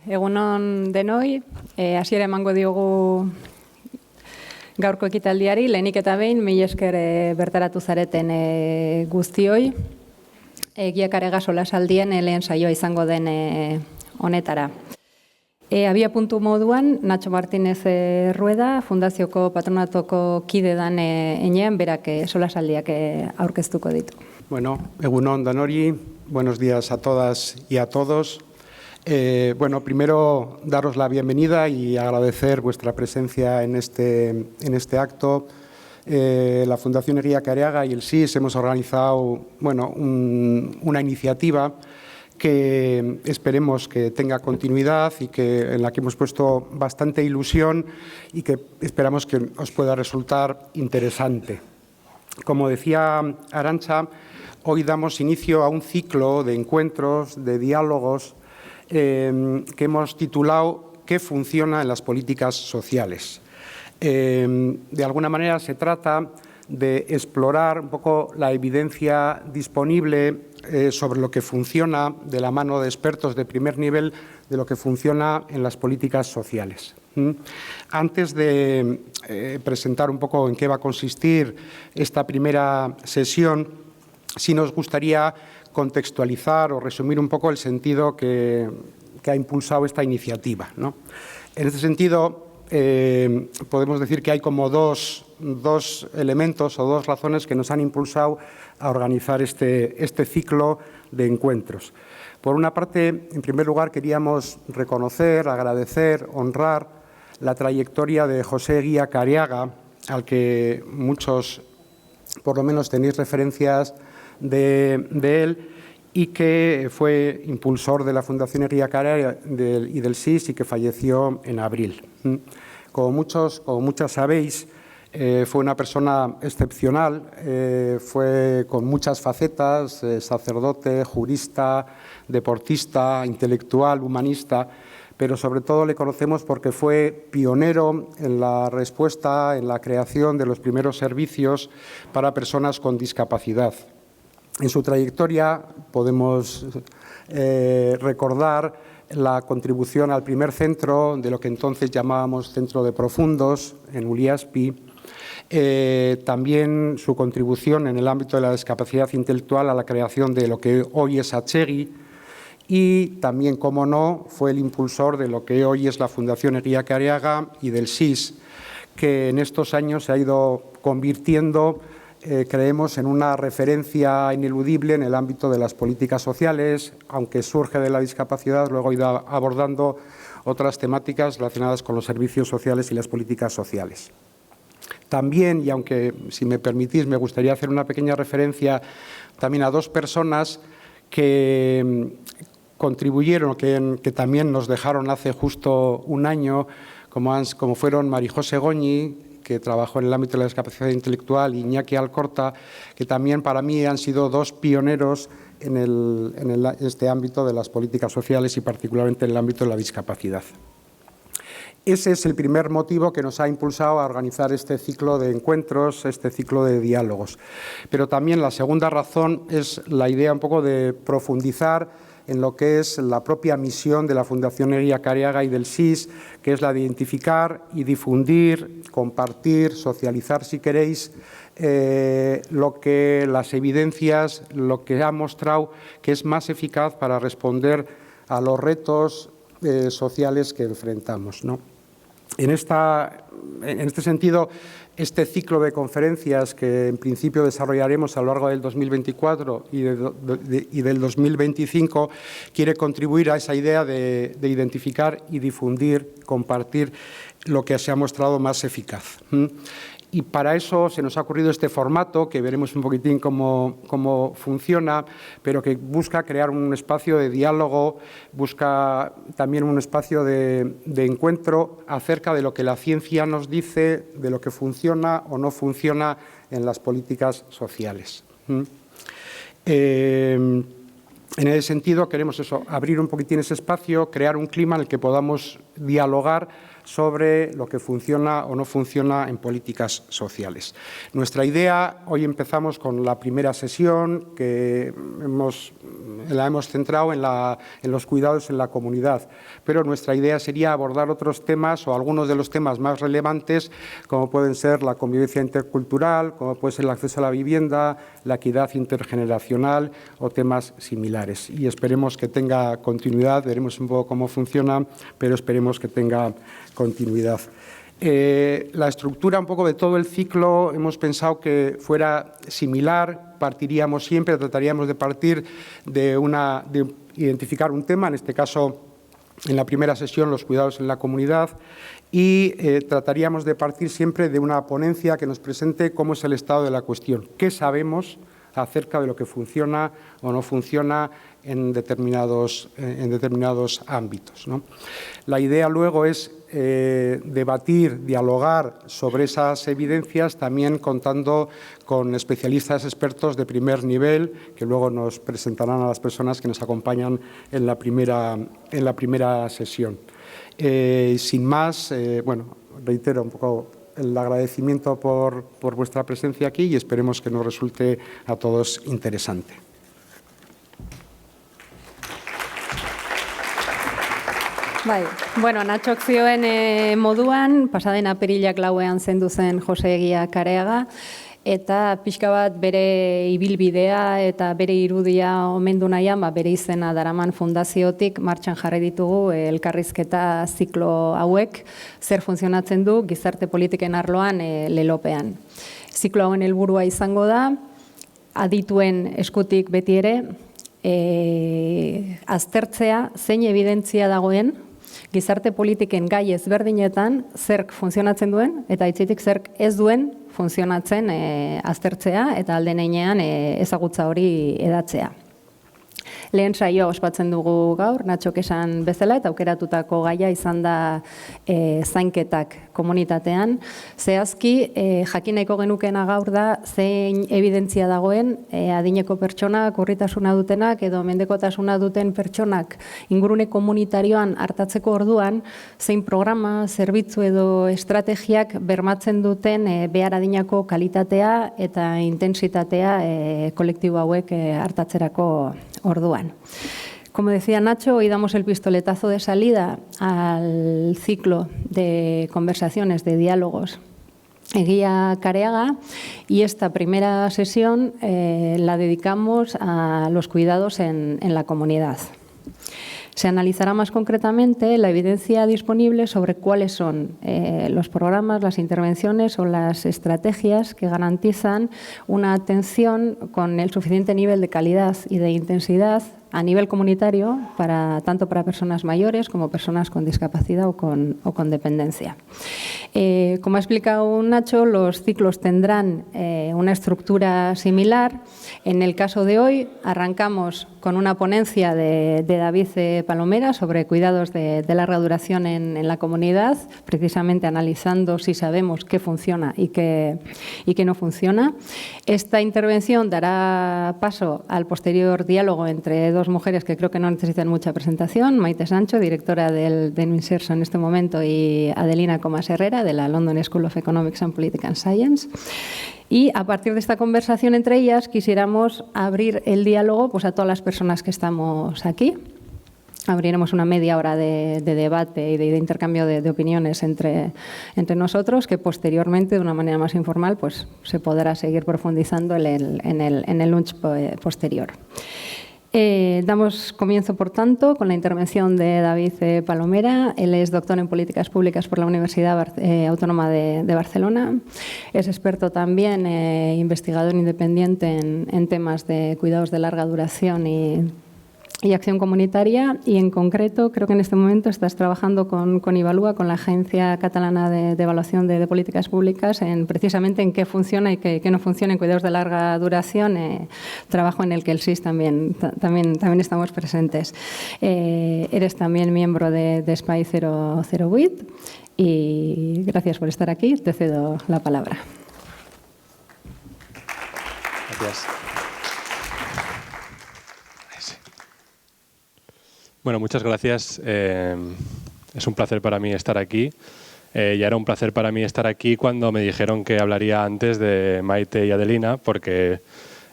Egunon denoi, hasiera emango diogu gaurko ekitaldiari, lehenik eta behin, mila esker bertaratu zareten guztioi. Giakarega solasaldien lehen saioa izango den honetara. Abia puntu moduan, Nacho Martínez Rueda, Fundazioko Patronatoko kide dan enean, berak solasaldiak aurkeztuko ditu. Bueno, egunon danori, buenos días a todas y a todos. Bueno, primero daros la bienvenida y agradecer vuestra presencia en este acto. La Fundación Eguía Careaga y el SIS hemos organizado una iniciativa que esperemos que tenga continuidad y en la que hemos puesto bastante ilusión y que esperamos que os pueda resultar interesante. Como decía Arantxa, hoy damos inicio a un ciclo de encuentros, de diálogos, que hemos titulado ¿Qué funciona en las políticas sociales? De alguna manera se trata de explorar un poco la evidencia disponible sobre lo que funciona de la mano de expertos de primer nivel de lo que funciona en las políticas sociales. Antes de presentar un poco en qué va a consistir esta primera sesión, sí nos gustaría contextualizar o resumir un poco el sentido que ha impulsado esta iniciativa, ¿no? En este sentido, podemos decir que hay como dos elementos o dos razones que nos han impulsado a organizar este ciclo de encuentros. Por una parte, en primer lugar, queríamos reconocer, agradecer, honrar la trayectoria de José Eguía Careaga, al que muchos, por lo menos, tenéis referencias de él, y que fue impulsor de la Fundación Eguía Careaga y del SIS y que falleció en abril. Como muchas sabéis, fue una persona excepcional, fue con muchas facetas, sacerdote, jurista, deportista, intelectual, humanista, pero sobre todo le conocemos porque fue pionero en la respuesta, en la creación de los primeros servicios para personas con discapacidad. En su trayectoria podemos recordar la contribución al primer centro de lo que entonces llamábamos Centro de Profundos, en Uliaspi, también su contribución en el ámbito de la discapacidad intelectual a la creación de lo que hoy es Atsegui y también, como no, fue el impulsor de lo que hoy es la Fundación Eguía Careaga y del SIS, que en estos años se ha ido convirtiendo, creemos, en una referencia ineludible en el ámbito de las políticas sociales, aunque surge de la discapacidad, luego ha ido abordando otras temáticas relacionadas con los servicios sociales y las políticas sociales. También, y aunque, si me permitís, me gustaría hacer una pequeña referencia también a dos personas que contribuyeron, que también nos dejaron hace justo un año, como fueron Marijose Goñi, que trabajó en el ámbito de la discapacidad intelectual, y Iñaki Alcorta, que también para mí han sido dos pioneros en este ámbito de las políticas sociales y particularmente en el ámbito de la discapacidad. Ese es el primer motivo que nos ha impulsado a organizar este ciclo de encuentros, este ciclo de diálogos. Pero también la segunda razón es la idea un poco de profundizar en lo que es la propia misión de la Fundación Eguía Careaga y del SIS, que es la de identificar y difundir, compartir, socializar, si queréis, las evidencias, lo que ha mostrado que es más eficaz para responder a los retos sociales que enfrentamos, ¿no? En este sentido, este ciclo de conferencias que en principio desarrollaremos a lo largo del 2024 y del 2025 quiere contribuir a esa idea de identificar y difundir, compartir lo que se ha mostrado más eficaz. Y para eso se nos ha ocurrido este formato, que veremos un poquitín cómo funciona, pero que busca crear un espacio de diálogo, busca también un espacio de encuentro acerca de lo que la ciencia nos dice, de lo que funciona o no funciona en las políticas sociales. En ese sentido, queremos abrir un poquitín ese espacio, crear un clima en el que podamos dialogar sobre lo que funciona o no funciona en políticas sociales. Nuestra idea, hoy empezamos con la primera sesión que hemos la hemos centrado en los cuidados en la comunidad, pero nuestra idea sería abordar otros temas o algunos de los temas más relevantes, como pueden ser la convivencia intercultural, como puede ser el acceso a la vivienda, la equidad intergeneracional o temas similares. Y esperemos que tenga continuidad, veremos un poco cómo funciona, pero esperemos que tenga continuidad. La estructura un poco de todo el ciclo hemos pensado que fuera similar, trataríamos de partir de identificar un tema, en este caso en la primera sesión los cuidados en la comunidad, y trataríamos de partir siempre de una ponencia que nos presente cómo es el estado de la cuestión, qué sabemos acerca de lo que funciona o no funciona en determinados ámbitos, ¿no? La idea luego es debatir, dialogar sobre esas evidencias, también contando con especialistas expertos de primer nivel, que luego nos presentarán a las personas que nos acompañan en la primera sesión. Sin más, bueno, reitero un poco el agradecimiento por vuestra presencia aquí y esperemos que nos resulte a todos interesante. Bai, bueno, Natxok zioen moduan, pasaden apirilak lauean zendu zen Jose Egia Kareaga, eta pixka bat bere ibilbidea eta bere irudia omendu nahian, bere izena daraman fundaziotik martxan jarri ditugu elkarrizketa ziklo hauek, zer funtzionatzen du gizarte politiken arloan lelopean. Ziklo hauen helburua izango da, adituen eskutik beti ere, aztertzea zein evidentzia dagoen, gizarte politiken gai ezberdinetan zerk funtzionatzen duen eta hitzitik zerk ez duen funtzionatzen aztertzea eta alden heinean ezagutza hori hedatzea. Lehen saioa ospatzen dugu gaur, Natxok esan bezala, eta aukeratutako gaia izan da zainketak komunitatean. Zehazki, jakin nahiko genukena gaur da, zein evidentzia dagoen adineko pertsonak, urritasuna dutenak edo mendekotasuna duten pertsonak ingurune komunitarioan hartatzeko orduan, zein programa, zerbitzu edo estrategiak bermatzen duten behar adinako kalitatea eta intensitatea kolektibo hauek hartatzerako orduan. Como decía Nacho, hoy damos el pistoletazo de salida al ciclo de conversaciones, de diálogos Egia Kareaga, y esta primera sesión la dedicamos a los cuidados en la comunidad. Se analizará más concretamente la evidencia disponible sobre cuáles son los programas, las intervenciones o las estrategias que garantizan una atención con el suficiente nivel de calidad y de intensidad a nivel comunitario, tanto para personas mayores como personas con discapacidad o con dependencia. Como ha explicado Nacho, los ciclos tendrán una estructura similar. En el caso de hoy, arrancamos con una ponencia de David Palomera sobre cuidados de larga duración en la comunidad, precisamente analizando si sabemos qué funciona y qué no funciona. Esta intervención dará paso al posterior diálogo entre dos mujeres que creo que no necesitan mucha presentación, Maite Sancho, directora del Inserso en este momento, y Adelina Comas Herrera, de la London School of Economics and Political Science. Y a partir de esta conversación entre ellas quisiéramos abrir el diálogo pues, a todas las personas que estamos aquí. Abriremos una media hora de debate y de intercambio de opiniones entre nosotros, que posteriormente, de una manera más informal, pues, se podrá seguir profundizando en el lunch posterior. Damos comienzo, por tanto, con la intervención de David Palomera. Él es doctor en Políticas Públicas por la Universidad Autónoma de Barcelona. Es experto también, investigador independiente en temas de cuidados de larga duración y acción comunitaria, y en concreto creo que en este momento estás trabajando con Ivalúa, con la Agencia Catalana de Evaluación de Políticas Públicas, precisamente en qué funciona y qué no funciona en cuidados de larga duración, trabajo en el que el SIS también estamos presentes. Eres también miembro de Espai 008 y gracias por estar aquí. Te cedo la palabra. Gracias. Bueno, muchas gracias. Es un placer para mí estar aquí. Ya era un placer para mí estar aquí cuando me dijeron que hablaría antes de Maite y Adelina, porque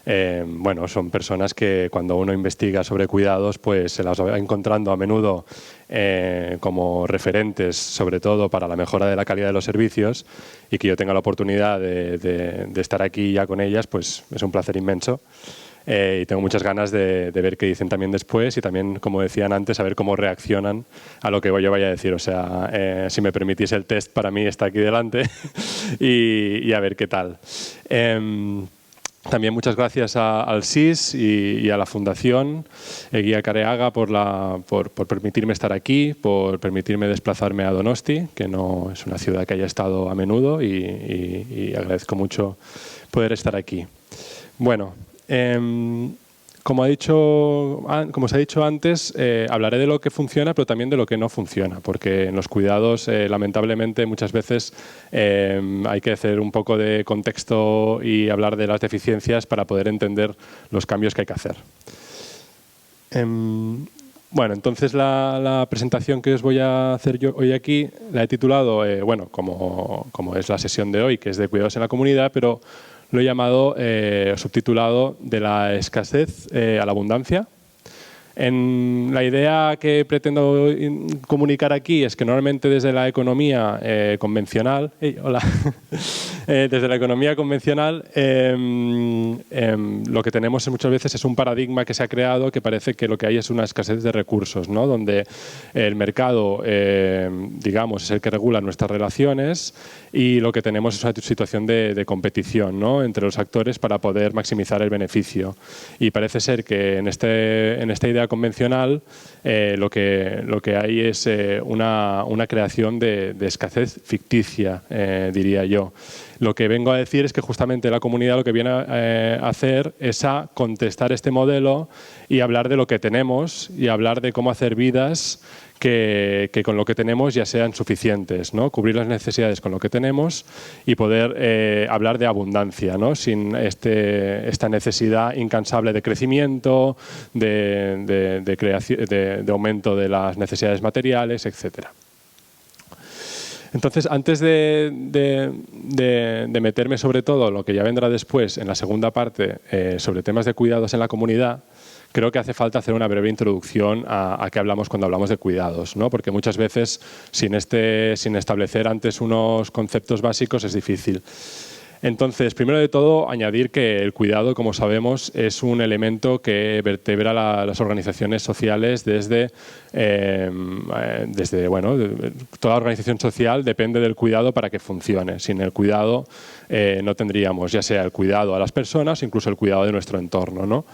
bueno, son personas que cuando uno investiga sobre cuidados, pues se las va encontrando a menudo como referentes, sobre todo para la mejora de la calidad de los servicios, y que yo tenga la oportunidad de estar aquí ya con ellas, pues es un placer inmenso. Y tengo muchas ganas de ver qué dicen también después y también, como decían antes, a ver cómo reaccionan a lo que yo vaya a decir. O sea, si me permitís, el test para mí está aquí delante y a ver qué tal. También muchas gracias al SIS y a la Fundación Eguía Careaga por permitirme estar aquí, por permitirme desplazarme a Donosti, que no es una ciudad que haya estado a menudo, y agradezco mucho poder estar aquí. Bueno, como os he dicho antes, hablaré de lo que funciona, pero también de lo que no funciona, porque en los cuidados, lamentablemente, muchas veces hay que hacer un poco de contexto y hablar de las deficiencias para poder entender los cambios que hay que hacer. Bueno, entonces la presentación que os voy a hacer yo hoy aquí la he titulado, bueno, como es la sesión de hoy, que es de cuidados en la comunidad, pero lo he llamado, subtitulado, de la escasez a la abundancia. La idea que pretendo comunicar aquí es que normalmente desde la economía convencional, desde la economía convencional lo que tenemos muchas veces es un paradigma que se ha creado que parece que lo que hay es una escasez de recursos, ¿no? Donde el mercado, digamos, es el que regula nuestras relaciones y lo que tenemos es una situación de competición, ¿no? Entre los actores para poder maximizar el beneficio. Y parece ser que en esta idea convencional lo que hay es una creación de escasez ficticia, diría yo. Lo que vengo a decir es que justamente la comunidad lo que viene a hacer es a contestar este modelo y hablar de lo que tenemos y hablar de cómo hacer vidas que con lo que tenemos ya sean suficientes, ¿no? Cubrir las necesidades con lo que tenemos y poder hablar de abundancia, ¿no? Sin esta necesidad incansable de crecimiento, de aumento de las necesidades materiales, etcétera. Entonces, antes de meterme sobre todo lo que ya vendrá después en la segunda parte sobre temas de cuidados en la comunidad, creo que hace falta hacer una breve introducción a qué hablamos cuando hablamos de cuidados, ¿no? Porque muchas veces sin establecer antes unos conceptos básicos es difícil. Entonces, primero de todo, añadir que el cuidado, como sabemos, es un elemento que vertebra las organizaciones sociales desde bueno, toda organización social depende del cuidado para que funcione. Sin el cuidado no tendríamos ya sea el cuidado a las personas, incluso el cuidado de nuestro entorno, ¿no?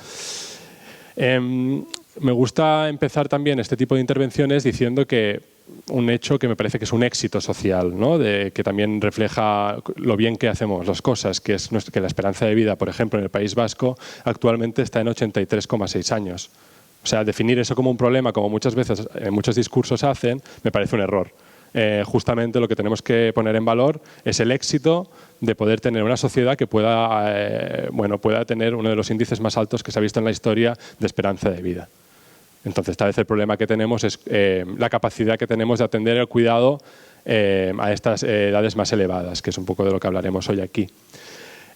Me gusta empezar también este tipo de intervenciones diciendo que un hecho que me parece que es un éxito social, ¿no? Que también refleja lo bien que hacemos las cosas, que es que la esperanza de vida, por ejemplo, en el País Vasco actualmente está en 83,6 años. O sea, definir eso como un problema, como muchas veces en muchos discursos hacen, me parece un error. Justamente lo que tenemos que poner en valor es el éxito de poder tener una sociedad que pueda tener uno de los índices más altos que se ha visto en la historia de esperanza de vida. Entonces, tal vez el problema que tenemos es la capacidad que tenemos de atender el cuidado a estas edades más elevadas, que es un poco de lo que hablaremos hoy aquí.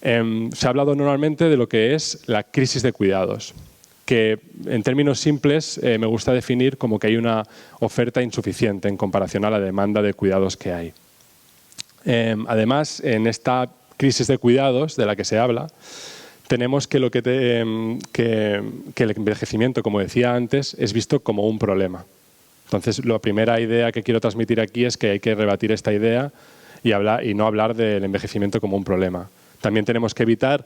Se ha hablado normalmente de lo que es la crisis de cuidados, que en términos simples me gusta definir como que hay una oferta insuficiente en comparación a la demanda de cuidados que hay. Además, en esta crisis de cuidados de la que se habla, tenemos que el envejecimiento, como decía antes, es visto como un problema. Entonces, la primera idea que quiero transmitir aquí es que hay que rebatir esta idea y no hablar del envejecimiento como un problema. También tenemos que evitar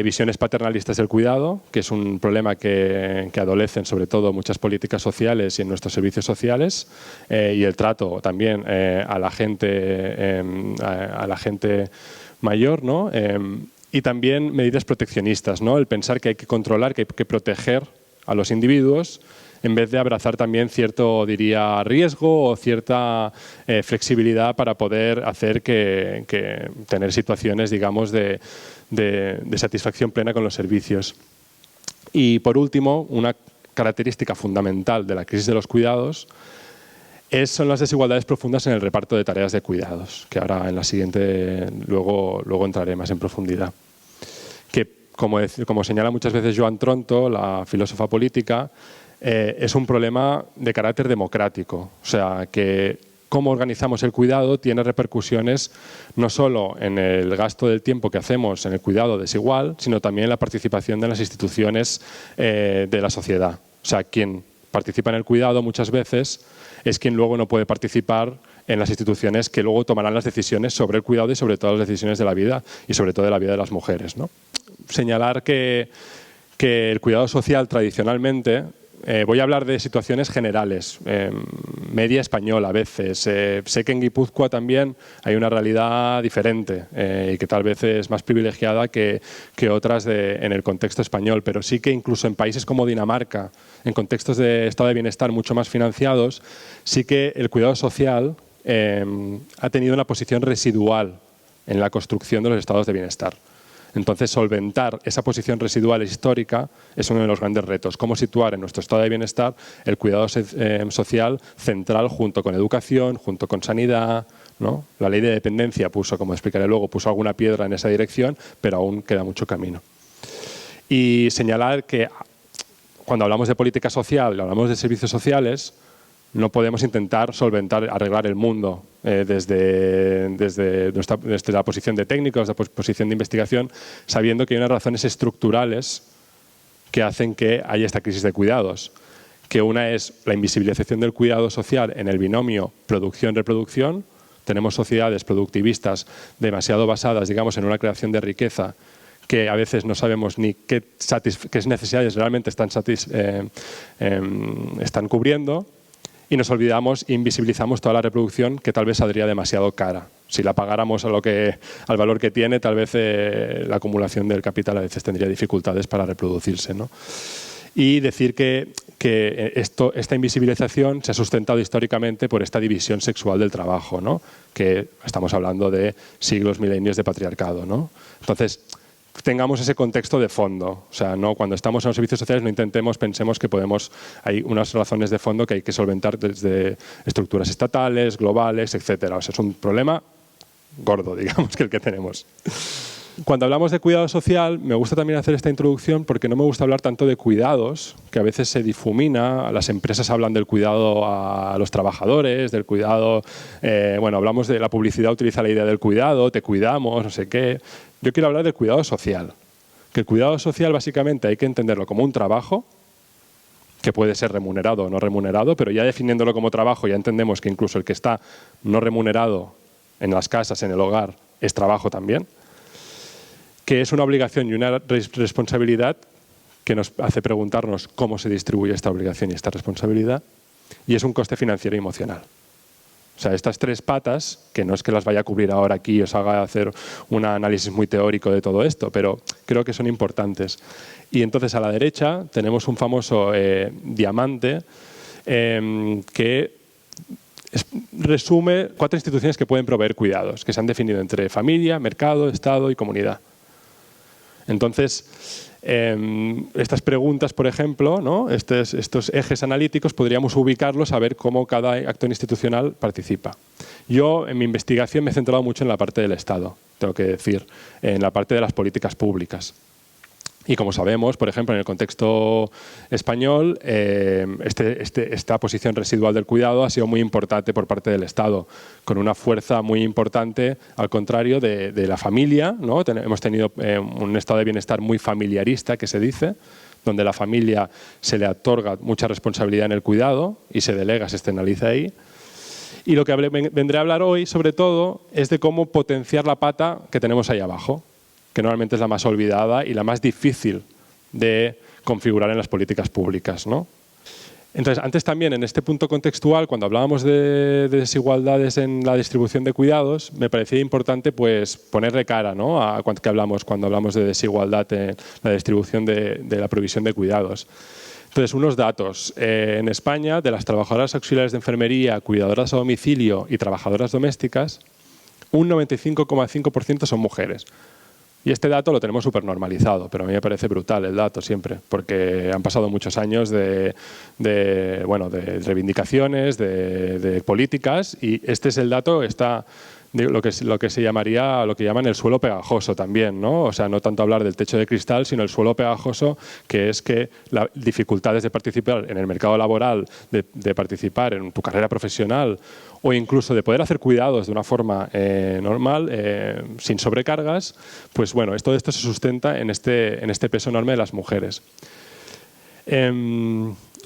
visiones paternalistas del cuidado, que es un problema que adolecen sobre todo muchas políticas sociales y en nuestros servicios sociales, y el trato también a la gente mayor, ¿no? Y también medidas proteccionistas, ¿no? El pensar que hay que controlar, que hay que proteger a los individuos en vez de abrazar también cierto, diría, riesgo o cierta flexibilidad para poder hacer que tener situaciones, digamos, de satisfacción plena con los servicios. Y por último, una característica fundamental de la crisis de los cuidados son las desigualdades profundas en el reparto de tareas de cuidados, que ahora en la siguiente luego entraré más en profundidad. Que como señala muchas veces Joan Tronto, la filósofa política, es un problema de carácter democrático. O sea, que cómo organizamos el cuidado tiene repercusiones no solo en el gasto del tiempo que hacemos en el cuidado desigual, sino también en la participación de las instituciones de la sociedad. O sea, quien participa en el cuidado muchas veces es quien luego no puede participar en las instituciones que luego tomarán las decisiones sobre el cuidado y sobre todas las decisiones de la vida y sobre todo de la vida de las mujeres, ¿no? Señalar que el cuidado social tradicionalmente, voy a hablar de situaciones generales, media española a veces, sé que en Guipúzcoa también hay una realidad diferente y que tal vez es más privilegiada que otras en el contexto español, pero sí que incluso en países como Dinamarca, en contextos de estado de bienestar mucho más financiados, sí que el cuidado social ha tenido una posición residual en la construcción de los estados de bienestar. Entonces, solventar esa posición residual histórica es uno de los grandes retos. Cómo situar en nuestro estado de bienestar el cuidado social central junto con educación, junto con sanidad, ¿no? La ley de dependencia puso, como explicaré luego, puso alguna piedra en esa dirección, pero aún queda mucho camino. Y señalar que cuando hablamos de política social, hablamos de servicios sociales, no podemos intentar solventar, arreglar el mundo desde la posición de técnicos, la posición de investigación, sabiendo que hay unas razones estructurales que hacen que haya esta crisis de cuidados. Que una es la invisibilización del cuidado social en el binomio producción-reproducción. Tenemos sociedades productivistas demasiado basadas, digamos, en una creación de riqueza que a veces no sabemos ni qué necesidades realmente están cubriendo. Y nos olvidamos, invisibilizamos toda la reproducción que tal vez saldría demasiado cara. Si la pagáramos al valor que tiene, tal vez la acumulación del capital a veces tendría dificultades para reproducirse, ¿no? Y decir que esta invisibilización se ha sustentado históricamente por esta división sexual del trabajo, ¿no? Que estamos hablando de siglos, milenios de patriarcado, ¿no? Entonces, tengamos ese contexto de fondo. O sea, no, cuando estamos en los servicios sociales pensemos que hay unas razones de fondo que hay que solventar desde estructuras estatales, globales, etcétera. O sea, es un problema gordo, digamos, que el que tenemos. Cuando hablamos de cuidado social, me gusta también hacer esta introducción porque no me gusta hablar tanto de cuidados, que a veces se difumina, las empresas hablan del cuidado a los trabajadores, del cuidado, hablamos de la publicidad, utiliza la idea del cuidado, te cuidamos, no sé qué. Yo quiero hablar del cuidado social, que el cuidado social básicamente hay que entenderlo como un trabajo, que puede ser remunerado o no remunerado, pero ya definiéndolo como trabajo ya entendemos que incluso el que está no remunerado en las casas, en el hogar, es trabajo también, que es una obligación y una responsabilidad que nos hace preguntarnos cómo se distribuye esta obligación y esta responsabilidad, y es un coste financiero y emocional. O sea, estas tres patas, que no es que las vaya a cubrir ahora aquí y os haga hacer un análisis muy teórico de todo esto, pero creo que son importantes. Y entonces a la derecha tenemos un famoso diamante que resume 4 instituciones que pueden proveer cuidados, que se han definido entre familia, mercado, Estado y comunidad. Entonces, estas preguntas, por ejemplo, ¿no? estos ejes analíticos, podríamos ubicarlos a ver cómo cada actor institucional participa. Yo, en mi investigación, me he centrado mucho en la parte del Estado, tengo que decir, en la parte de las políticas públicas. Y como sabemos, por ejemplo, en el contexto español, esta posición residual del cuidado ha sido muy importante por parte del Estado, con una fuerza muy importante, al contrario de la familia, ¿no? Hemos tenido un estado de bienestar muy familiarista, que se dice, donde a la familia se le otorga mucha responsabilidad en el cuidado y se delega, se externaliza ahí. Y lo que vendré a hablar hoy, sobre todo, es de cómo potenciar la pata que tenemos ahí abajo, que normalmente es la más olvidada y la más difícil de configurar en las políticas públicas, ¿no? Entonces, antes también, en este punto contextual, cuando hablábamos de desigualdades en la distribución de cuidados, me parecía importante pues, ponerle cara, ¿no? a cuando hablamos de desigualdad en la distribución de la provisión de cuidados. Entonces, unos datos. En España, de las trabajadoras auxiliares de enfermería, cuidadoras a domicilio y trabajadoras domésticas, un 95,5% son mujeres. Y este dato lo tenemos súper normalizado, pero a mí me parece brutal el dato siempre, porque han pasado muchos años de reivindicaciones, de políticas, y este es el dato, está lo que se llamaría, lo que llaman el suelo pegajoso también, ¿no? O sea, no tanto hablar del techo de cristal, sino el suelo pegajoso, que es que las dificultades de participar en el mercado laboral, de participar en tu carrera profesional o incluso de poder hacer cuidados de una forma normal, sin sobrecargas, pues bueno, todo esto se sustenta en este peso enorme de las mujeres.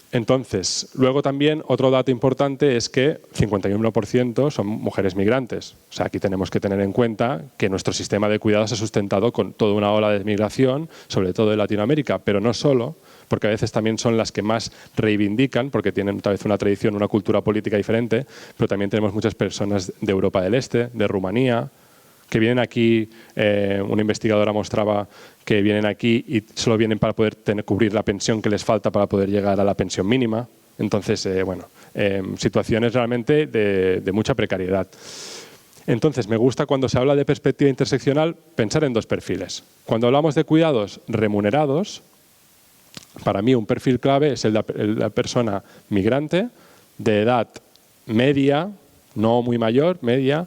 Entonces, luego también otro dato importante es que 51% son mujeres migrantes. O sea, aquí tenemos que tener en cuenta que nuestro sistema de cuidados se ha sustentado con toda una ola de migración, sobre todo de Latinoamérica, pero no solo, porque a veces también son las que más reivindican, porque tienen tal vez una tradición, una cultura política diferente, pero también tenemos muchas personas de Europa del Este, de Rumanía, que vienen aquí, una investigadora mostraba que vienen aquí y solo vienen para poder cubrir la pensión que les falta para poder llegar a la pensión mínima. Entonces, situaciones realmente de mucha precariedad. Entonces, me gusta cuando se habla de perspectiva interseccional pensar en dos perfiles. Cuando hablamos de cuidados remunerados, para mí un perfil clave es el de la persona migrante de edad media, no muy mayor, media,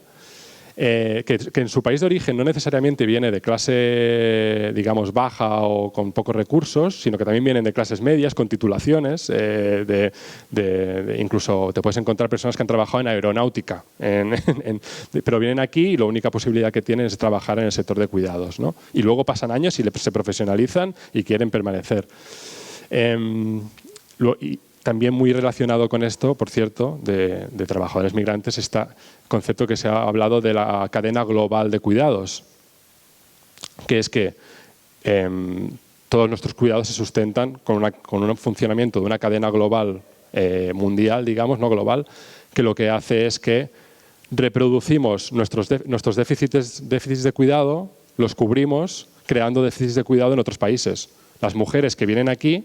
que en su país de origen no necesariamente viene de clase, digamos, baja o con pocos recursos, sino que también vienen de clases medias, con titulaciones, incluso te puedes encontrar personas que han trabajado en aeronáutica, pero vienen aquí y la única posibilidad que tienen es trabajar en el sector de cuidados, ¿no? Y luego pasan años y se profesionalizan y quieren permanecer. Y también muy relacionado con esto, por cierto, de trabajadores migrantes, está el concepto que se ha hablado de la cadena global de cuidados, que es que todos nuestros cuidados se sustentan con un funcionamiento de una cadena global mundial, digamos, no global, que lo que hace es que reproducimos nuestros déficits de cuidado, los cubrimos creando déficits de cuidado en otros países. Las mujeres que vienen aquí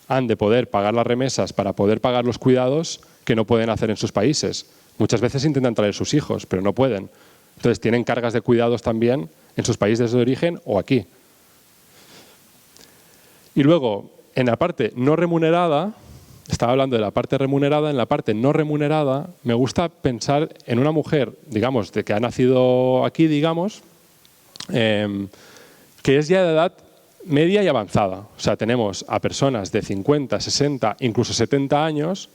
han de poder pagar las remesas para poder pagar los cuidados que no pueden hacer en sus países. Muchas veces intentan traer sus hijos, pero no pueden. Entonces tienen cargas de cuidados también en sus países de origen o aquí. Y luego, en la parte no remunerada, estaba hablando de la parte remunerada, en la parte no remunerada me gusta pensar en una mujer, digamos, de que ha nacido aquí, digamos, que es ya de edad media y avanzada. O sea, tenemos a personas de 50, 60, incluso 70 años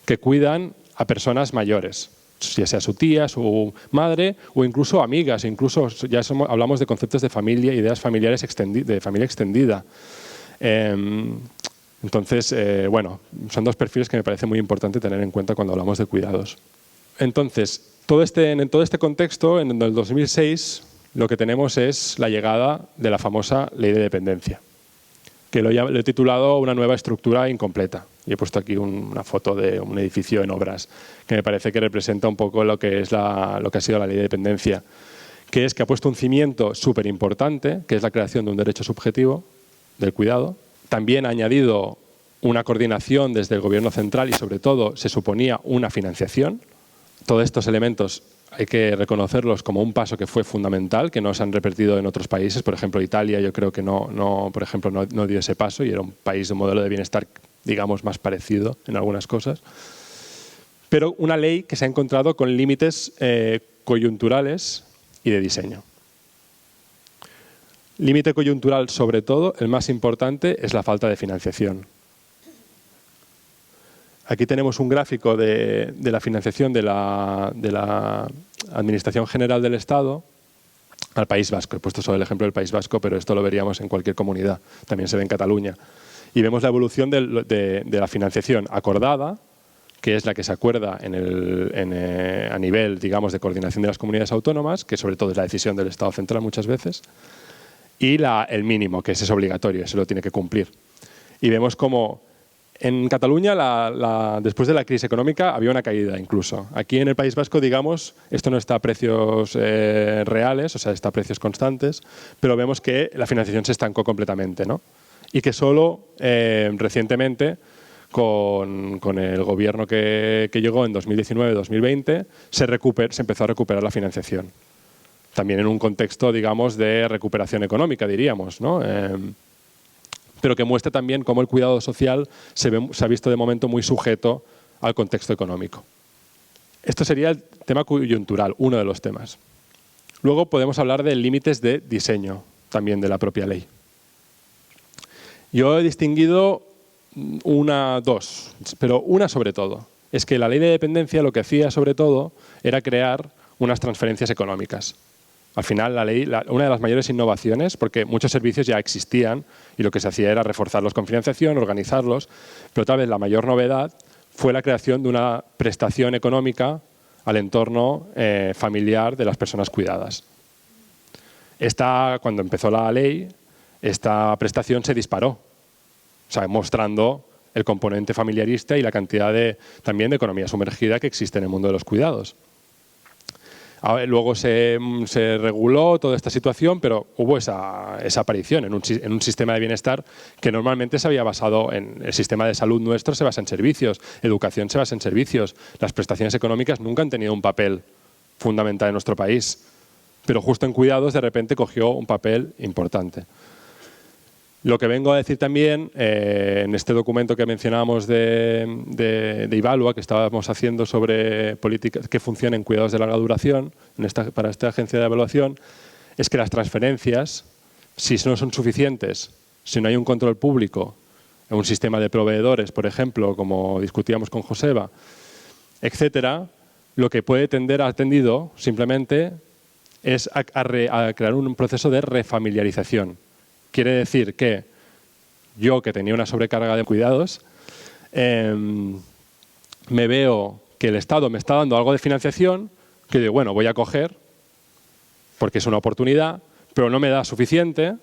que cuidan a personas mayores, ya sea su tía, su madre o incluso amigas, incluso ya hablamos de conceptos de familia, ideas familiares de familia extendida. Entonces, son dos perfiles que me parece muy importante tener en cuenta cuando hablamos de cuidados. Entonces, en todo este contexto, en el 2006, lo que tenemos es la llegada de la famosa Ley de Dependencia, que lo he titulado Una nueva estructura incompleta. Y he puesto aquí una foto de un edificio en obras, que me parece que representa un poco lo que ha sido la Ley de Dependencia, que es que ha puesto un cimiento súper importante, que es la creación de un derecho subjetivo del cuidado. También ha añadido una coordinación desde el Gobierno central y, sobre todo, se suponía una financiación. Todos estos elementos hay que reconocerlos como un paso que fue fundamental, que no se han repetido en otros países. Por ejemplo, Italia yo creo que no dio ese paso y era un país de un modelo de bienestar, digamos, más parecido en algunas cosas. Pero una ley que se ha encontrado con límites coyunturales y de diseño. Límite coyuntural, sobre todo, el más importante es la falta de financiación. Aquí tenemos un gráfico de la financiación de la Administración General del Estado al País Vasco. He puesto solo el ejemplo del País Vasco, pero esto lo veríamos en cualquier comunidad. También se ve en Cataluña. Y vemos la evolución de la financiación acordada, que es la que se acuerda a nivel, digamos, de coordinación de las comunidades autónomas, que sobre todo es la decisión del Estado central muchas veces, y el mínimo, que es obligatorio, se lo tiene que cumplir. Y vemos cómo en Cataluña, después de la crisis económica, había una caída incluso. Aquí en el País Vasco, digamos, esto no está a precios reales, o sea, está a precios constantes, pero vemos que la financiación se estancó completamente, ¿no? Y que solo recientemente, con el gobierno que llegó en 2019-2020, se empezó a recuperar la financiación. También en un contexto, digamos, de recuperación económica, diríamos, ¿no? Pero que muestra también cómo el cuidado social se ha visto de momento muy sujeto al contexto económico. Esto sería el tema coyuntural, uno de los temas. Luego podemos hablar de límites de diseño, también de la propia ley. Yo he distinguido dos, pero una sobre todo. Es que la ley de dependencia lo que hacía sobre todo era crear unas transferencias económicas. Al final, la ley, una de las mayores innovaciones, porque muchos servicios ya existían y lo que se hacía era reforzarlos con financiación, organizarlos, pero tal vez la mayor novedad fue la creación de una prestación económica al entorno familiar de las personas cuidadas. Cuando empezó la ley, esta prestación se disparó, o sea, mostrando el componente familiarista y la cantidad también de economía sumergida que existe en el mundo de los cuidados. Luego se reguló toda esta situación, pero hubo esa aparición en un sistema de bienestar que normalmente se había basado en el sistema de salud nuestro, se basa en servicios, educación se basa en servicios. Las prestaciones económicas nunca han tenido un papel fundamental en nuestro país, pero justo en cuidados de repente cogió un papel importante. Lo que vengo a decir también, en este documento que mencionábamos de Ivalua, que estábamos haciendo sobre políticas que funcionen en cuidados de larga duración, para esta agencia de evaluación, es que las transferencias, si no son suficientes, si no hay un control público, en un sistema de proveedores, por ejemplo, como discutíamos con Joseba, etcétera, lo que puede tendido simplemente es a crear un proceso de refamiliarización. Quiere decir que yo, que tenía una sobrecarga de cuidados, me veo que el Estado me está dando algo de financiación, que digo, bueno, voy a coger, porque es una oportunidad, pero no me da suficiente,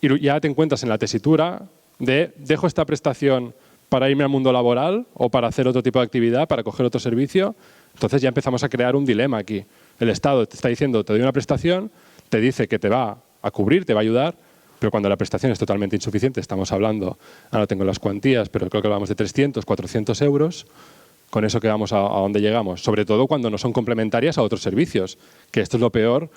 y ya te encuentras en la tesitura de dejo esta prestación para irme al mundo laboral o para hacer otro tipo de actividad, para coger otro servicio. Entonces ya empezamos a crear un dilema aquí. El Estado te está diciendo, te doy una prestación, te dice que te va a cubrir, te va a ayudar, pero cuando la prestación es totalmente insuficiente, estamos hablando, ahora no tengo las cuantías, pero creo que hablamos de 300, 400 euros, con eso que vamos a dónde llegamos. Sobre todo cuando no son complementarias a otros servicios, que esto es lo peor,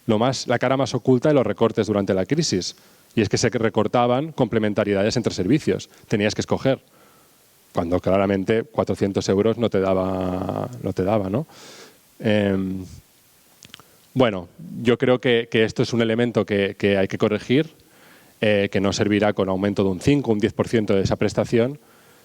la cara más oculta de los recortes durante la crisis. Y es que se recortaban complementariedades entre servicios. Tenías que escoger, cuando claramente 400 euros no te daba, ¿no? Bueno, yo creo que esto es un elemento que hay que corregir, que no servirá con aumento de un 5 o un 10% de esa prestación,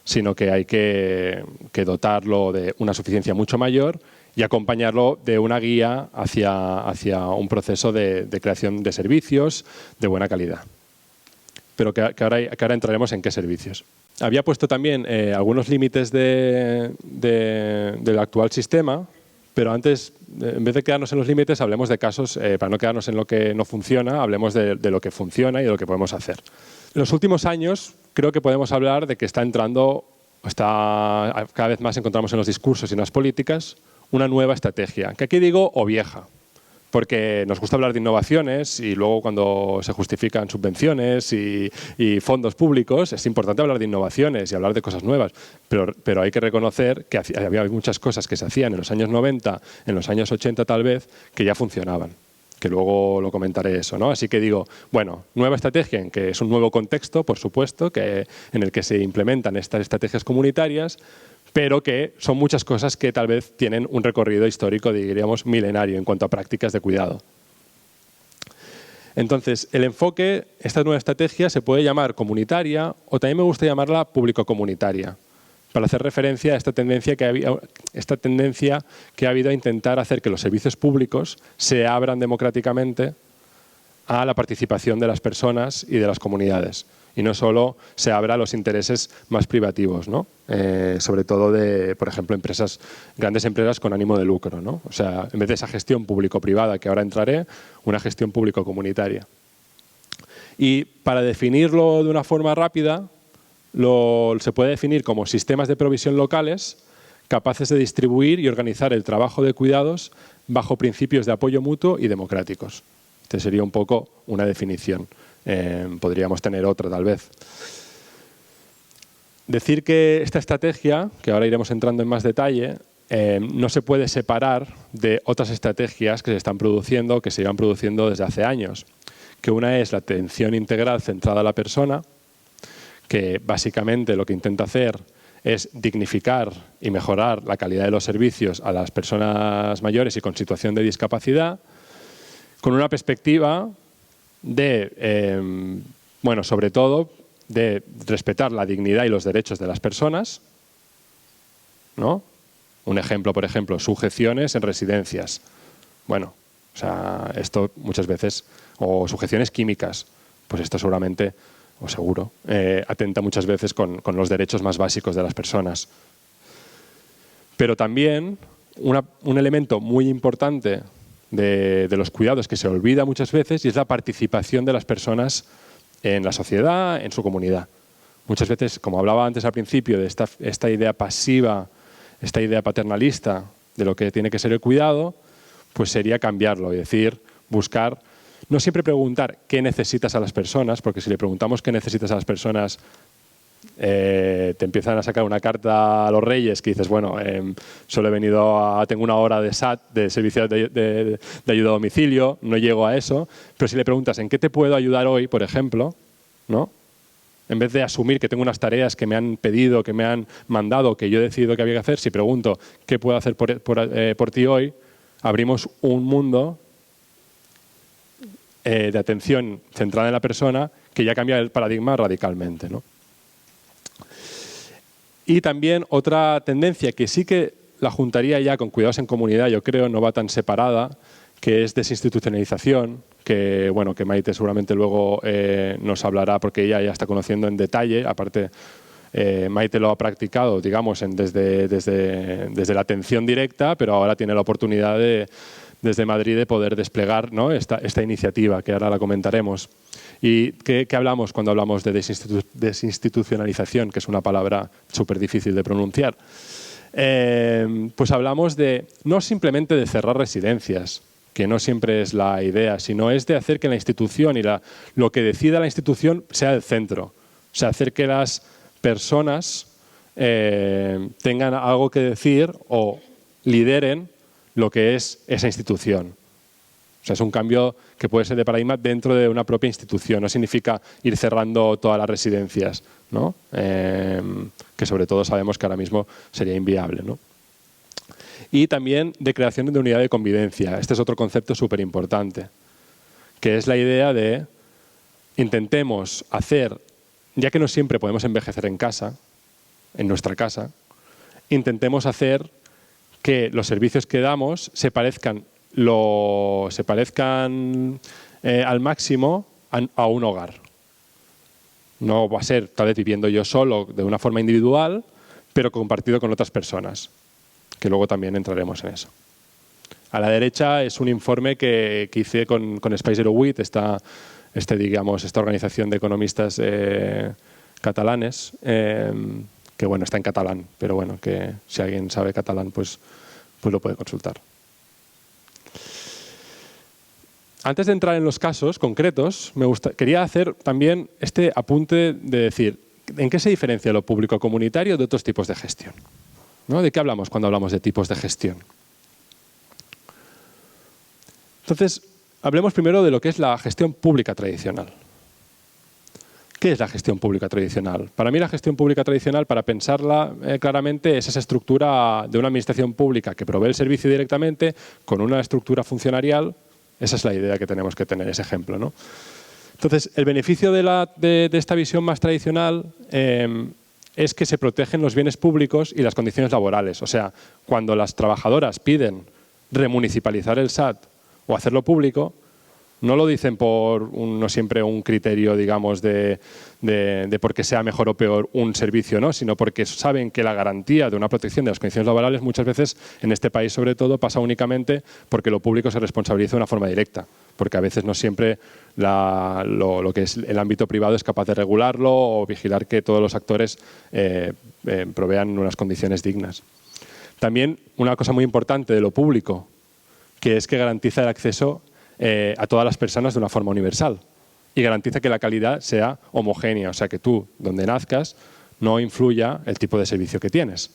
sino que hay que dotarlo de una suficiencia mucho mayor y acompañarlo de una guía hacia un proceso de creación de servicios de buena calidad. Pero que ahora entraremos en qué servicios. Había puesto también algunos límites del actual sistema, pero antes, en vez de quedarnos en los límites, hablemos de casos, para no quedarnos en lo que no funciona, hablemos de lo que funciona y de lo que podemos hacer. En los últimos años creo que podemos hablar de que cada vez más encontramos en los discursos y en las políticas una nueva estrategia, que aquí digo o vieja, porque nos gusta hablar de innovaciones y luego cuando se justifican subvenciones y fondos públicos es importante hablar de innovaciones y hablar de cosas nuevas, pero hay que reconocer que había muchas cosas que se hacían en los años 90, en los años 80 tal vez, que ya funcionaban, que luego lo comentaré eso, ¿no? Así que digo, bueno, nueva estrategia en que es un nuevo contexto, por supuesto, en el que se implementan estas estrategias comunitarias, pero que son muchas cosas que tal vez tienen un recorrido histórico, diríamos, milenario en cuanto a prácticas de cuidado. Entonces, el enfoque, esta nueva estrategia se puede llamar comunitaria o también me gusta llamarla público-comunitaria, para hacer referencia a esta tendencia que ha habido a intentar hacer que los servicios públicos se abran democráticamente a la participación de las personas y de las comunidades. Y no solo se abra a los intereses más privativos, ¿no? Sobre todo de, por ejemplo, grandes empresas con ánimo de lucro, ¿no? O sea, en vez de esa gestión público-privada que ahora entraré, una gestión público-comunitaria. Y para definirlo de una forma rápida, se puede definir como sistemas de provisión locales capaces de distribuir y organizar el trabajo de cuidados bajo principios de apoyo mutuo y democráticos. Este sería un poco una definición. Podríamos tener otra tal vez. Decir que esta estrategia, que ahora iremos entrando en más detalle, no se puede separar de otras estrategias que se están produciendo, que se llevan produciendo desde hace años. Que una es la atención integral centrada a la persona, que básicamente lo que intenta hacer es dignificar y mejorar la calidad de los servicios a las personas mayores y con situación de discapacidad, con una perspectiva de, bueno, sobre todo, de respetar la dignidad y los derechos de las personas, ¿no? Un ejemplo, por ejemplo, sujeciones en residencias. Bueno, o sea, esto muchas veces, o sujeciones químicas, pues esto seguramente, o seguro, atenta muchas veces con los derechos más básicos de las personas. Pero también un elemento muy importante de los cuidados que se olvida muchas veces y es la participación de las personas en la sociedad, en su comunidad. Muchas veces, como hablaba antes al principio, de esta idea pasiva, esta idea paternalista de lo que tiene que ser el cuidado, pues sería cambiarlo y decir, buscar, no siempre preguntar qué necesitas a las personas, porque si le preguntamos qué necesitas a las personas, te empiezan a sacar una carta a los reyes que dices, bueno, solo he venido tengo una hora de SAT, de servicio de ayuda a domicilio, no llego a eso, pero si le preguntas en qué te puedo ayudar hoy, por ejemplo, ¿no? En vez de asumir que tengo unas tareas que me han pedido, que me han mandado, que yo he decidido que había que hacer, si pregunto qué puedo hacer por ti hoy, abrimos un mundo de atención centrada en la persona que ya cambia el paradigma radicalmente, ¿no? Y también otra tendencia que sí que la juntaría ya con cuidados en comunidad, yo creo, no va tan separada, que es desinstitucionalización, que bueno, que Maite seguramente luego nos hablará porque ella ya está conociendo en detalle, aparte Maite lo ha practicado, digamos, desde la atención directa, pero ahora tiene la oportunidad desde Madrid de poder desplegar, ¿no? esta iniciativa, que ahora la comentaremos. ¿Y qué hablamos cuando hablamos de desinstitucionalización, que es una palabra súper difícil de pronunciar? Pues hablamos de no simplemente de cerrar residencias, que no siempre es la idea, sino es de hacer que la institución y lo que decida la institución sea el centro. O sea, hacer que las personas tengan algo que decir o lideren lo que es esa institución. O sea, es un cambio que puede ser de paradigma dentro de una propia institución. No significa ir cerrando todas las residencias, ¿no? Que sobre todo sabemos que ahora mismo sería inviable, ¿no? Y también de creación de unidad de convivencia. Este es otro concepto súper importante, que es la idea de intentemos hacer, ya que no siempre podemos envejecer en casa, en nuestra casa, intentemos hacer que los servicios que damos se parezcan al máximo a un hogar. No va a ser tal vez viviendo yo solo de una forma individual, pero compartido con otras personas, que luego también entraremos en eso. A la derecha es un informe que hice con Spicer Wheat, esta organización de economistas catalanes, que bueno, está en catalán, pero bueno, que si alguien sabe catalán, pues lo puede consultar. Antes de entrar en los casos concretos, quería hacer también este apunte de decir, ¿en qué se diferencia lo público comunitario de otros tipos de gestión? ¿No? ¿De qué hablamos cuando hablamos de tipos de gestión? Entonces, hablemos primero de lo que es la gestión pública tradicional. ¿Qué es la gestión pública tradicional? Para mí la gestión pública tradicional, para pensarla claramente, es esa estructura de una administración pública que provee el servicio directamente con una estructura funcionarial. Esa es la idea que tenemos que tener, ese ejemplo, ¿no? Entonces, el beneficio de esta visión más tradicional es que se protegen los bienes públicos y las condiciones laborales. O sea, cuando las trabajadoras piden remunicipalizar el SAT o hacerlo público, no lo dicen por no siempre un criterio, digamos, de porque sea mejor o peor un servicio, ¿no? Sino porque saben que la garantía de una protección de las condiciones laborales muchas veces, en este país sobre todo, pasa únicamente porque lo público se responsabiliza de una forma directa, porque a veces no siempre lo que es el ámbito privado es capaz de regularlo o vigilar que todos los actores provean unas condiciones dignas. También una cosa muy importante de lo público, que es que garantiza el acceso a todas las personas de una forma universal y garantiza que la calidad sea homogénea, o sea que tú, donde nazcas, no influya el tipo de servicio que tienes.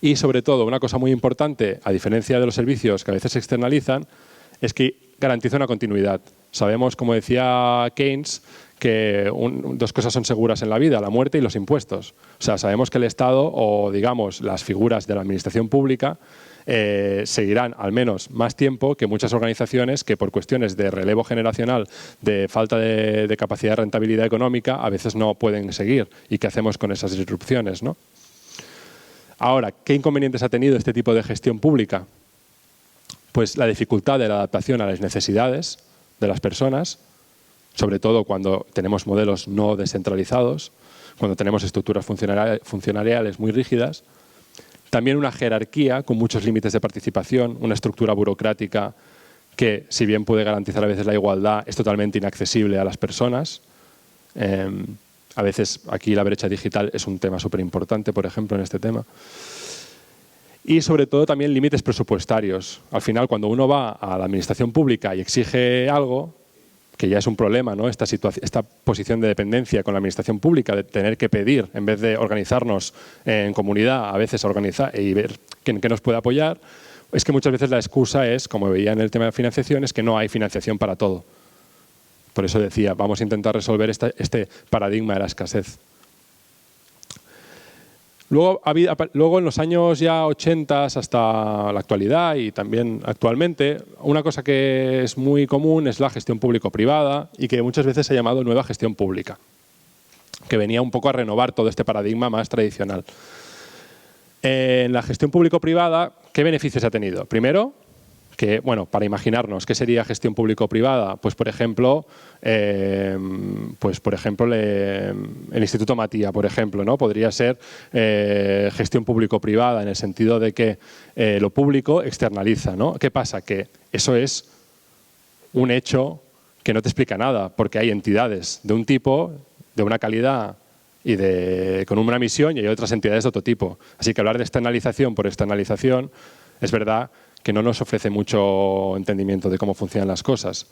Y sobre todo, una cosa muy importante, a diferencia de los servicios que a veces se externalizan, es que garantiza una continuidad. Sabemos, como decía Keynes, que dos cosas son seguras en la vida, la muerte y los impuestos. O sea, sabemos que el Estado o, digamos, las figuras de la administración pública seguirán al menos más tiempo que muchas organizaciones que por cuestiones de relevo generacional, de falta de capacidad de rentabilidad económica, a veces no pueden seguir. ¿Y qué hacemos con esas disrupciones, ¿no? Ahora, ¿qué inconvenientes ha tenido este tipo de gestión pública? Pues la dificultad de la adaptación a las necesidades de las personas, sobre todo cuando tenemos modelos no descentralizados, cuando tenemos estructuras funcionariales muy rígidas. También una jerarquía con muchos límites de participación, una estructura burocrática que, si bien puede garantizar a veces la igualdad, es totalmente inaccesible a las personas. A veces aquí la brecha digital es un tema súper importante, por ejemplo, en este tema. Y sobre todo también límites presupuestarios. Al final, cuando uno va a la administración pública y exige algo, que ya es un problema, ¿no? Esta posición de dependencia con la administración pública, de tener que pedir, en vez de organizarnos en comunidad, a veces organizar y ver quién nos puede apoyar, es que muchas veces la excusa es, como veía en el tema de financiación, es que no hay financiación para todo. Por eso decía, vamos a intentar resolver este paradigma de la escasez. Luego, en los años ya 80 hasta la actualidad y también actualmente, una cosa que es muy común es la gestión público-privada y que muchas veces se ha llamado nueva gestión pública, que venía un poco a renovar todo este paradigma más tradicional. En la gestión público-privada, ¿qué beneficios ha tenido? Primero, que, bueno, para imaginarnos, ¿qué sería gestión público-privada? Pues, por ejemplo, el Instituto Matia, por ejemplo, ¿no? Podría ser gestión público-privada en el sentido de que lo público externaliza, ¿no? ¿Qué pasa? Que eso es un hecho que no te explica nada, porque hay entidades de un tipo, de una calidad y con una misión, y hay otras entidades de otro tipo. Así que hablar de externalización por externalización es verdad que no nos ofrece mucho entendimiento de cómo funcionan las cosas.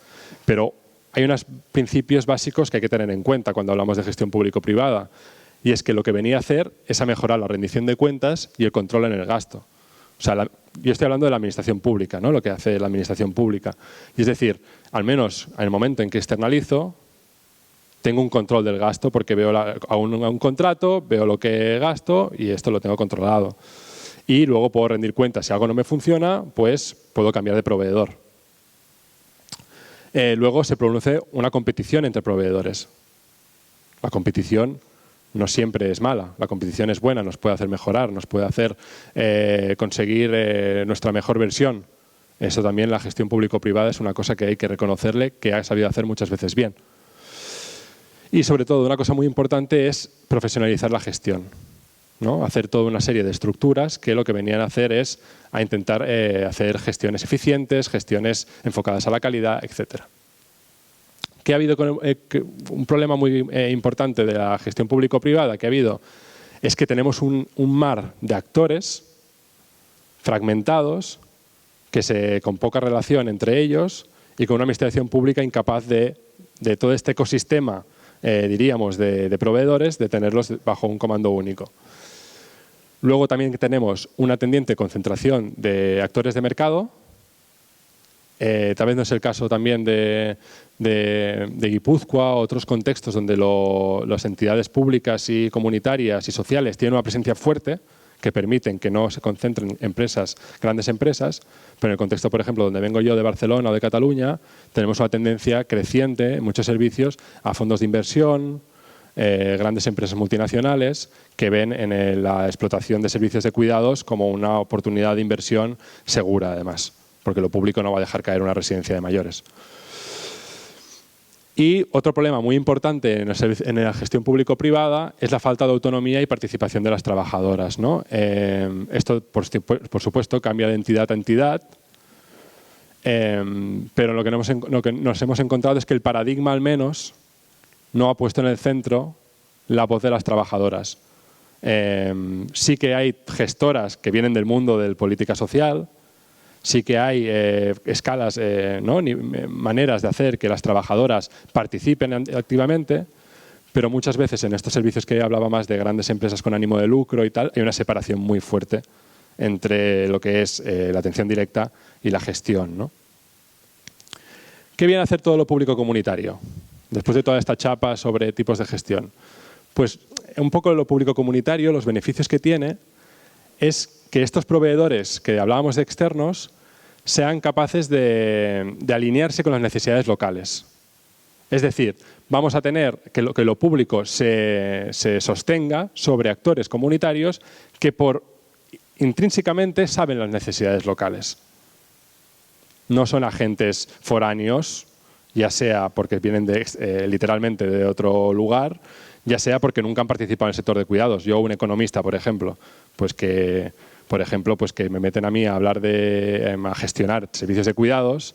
Pero hay unos principios básicos que hay que tener en cuenta cuando hablamos de gestión público-privada. Y es que lo que venía a hacer es a mejorar la rendición de cuentas y el control en el gasto. O sea, yo estoy hablando de la administración pública, ¿no? Lo que hace la administración pública. Y es decir, al menos en el momento en que externalizo, tengo un control del gasto porque veo a un contrato, veo lo que gasto y esto lo tengo controlado. Y luego puedo rendir cuentas. Si algo no me funciona, pues puedo cambiar de proveedor. Luego se produce una competición entre proveedores. La competición no siempre es mala. La competición es buena, nos puede hacer mejorar, nos puede hacer conseguir nuestra mejor versión. Eso también, la gestión público-privada, es una cosa que hay que reconocerle, que ha sabido hacer muchas veces bien. Y sobre todo, una cosa muy importante es profesionalizar la gestión, ¿no? Hacer toda una serie de estructuras que lo que venían a hacer es a intentar hacer gestiones eficientes, gestiones enfocadas a la calidad, etc. ¿Qué ha habido un problema muy importante de la gestión público-privada que ha habido? Es que tenemos un mar de actores fragmentados con poca relación entre ellos y con una administración pública incapaz de todo este ecosistema, diríamos, de proveedores, de tenerlos bajo un comando único. Luego también tenemos una tendiente concentración de actores de mercado. Tal vez no es el caso también de Guipúzcoa o otros contextos donde las entidades públicas y comunitarias y sociales tienen una presencia fuerte que permiten que no se concentren grandes empresas, pero en el contexto, por ejemplo, donde vengo yo de Barcelona o de Cataluña, tenemos una tendencia creciente en muchos servicios a fondos de inversión, grandes empresas multinacionales que ven en la explotación de servicios de cuidados como una oportunidad de inversión segura, además, porque lo público no va a dejar caer una residencia de mayores. Y otro problema muy importante en la gestión público-privada es la falta de autonomía y participación de las trabajadoras, ¿no? Esto, por supuesto, cambia de entidad a entidad, pero lo que nos hemos encontrado es que el paradigma, al menos, no ha puesto en el centro la voz de las trabajadoras. Sí que hay gestoras que vienen del mundo de política social, sí que hay escalas, ¿no? Maneras de hacer que las trabajadoras participen activamente, pero muchas veces en estos servicios que hablaba más de grandes empresas con ánimo de lucro y tal, hay una separación muy fuerte entre lo que es la atención directa y la gestión, ¿no? ¿Qué viene a hacer todo lo público comunitario? Después de toda esta chapa sobre tipos de gestión. Pues un poco lo público comunitario, los beneficios que tiene, es que estos proveedores que hablábamos de externos sean capaces de alinearse con las necesidades locales. Es decir, vamos a tener que lo público se sostenga sobre actores comunitarios que intrínsecamente saben las necesidades locales. No son agentes foráneos, ya sea porque vienen literalmente de otro lugar, ya sea porque nunca han participado en el sector de cuidados. Yo, un economista, por ejemplo, pues que me meten a mí a hablar a gestionar servicios de cuidados,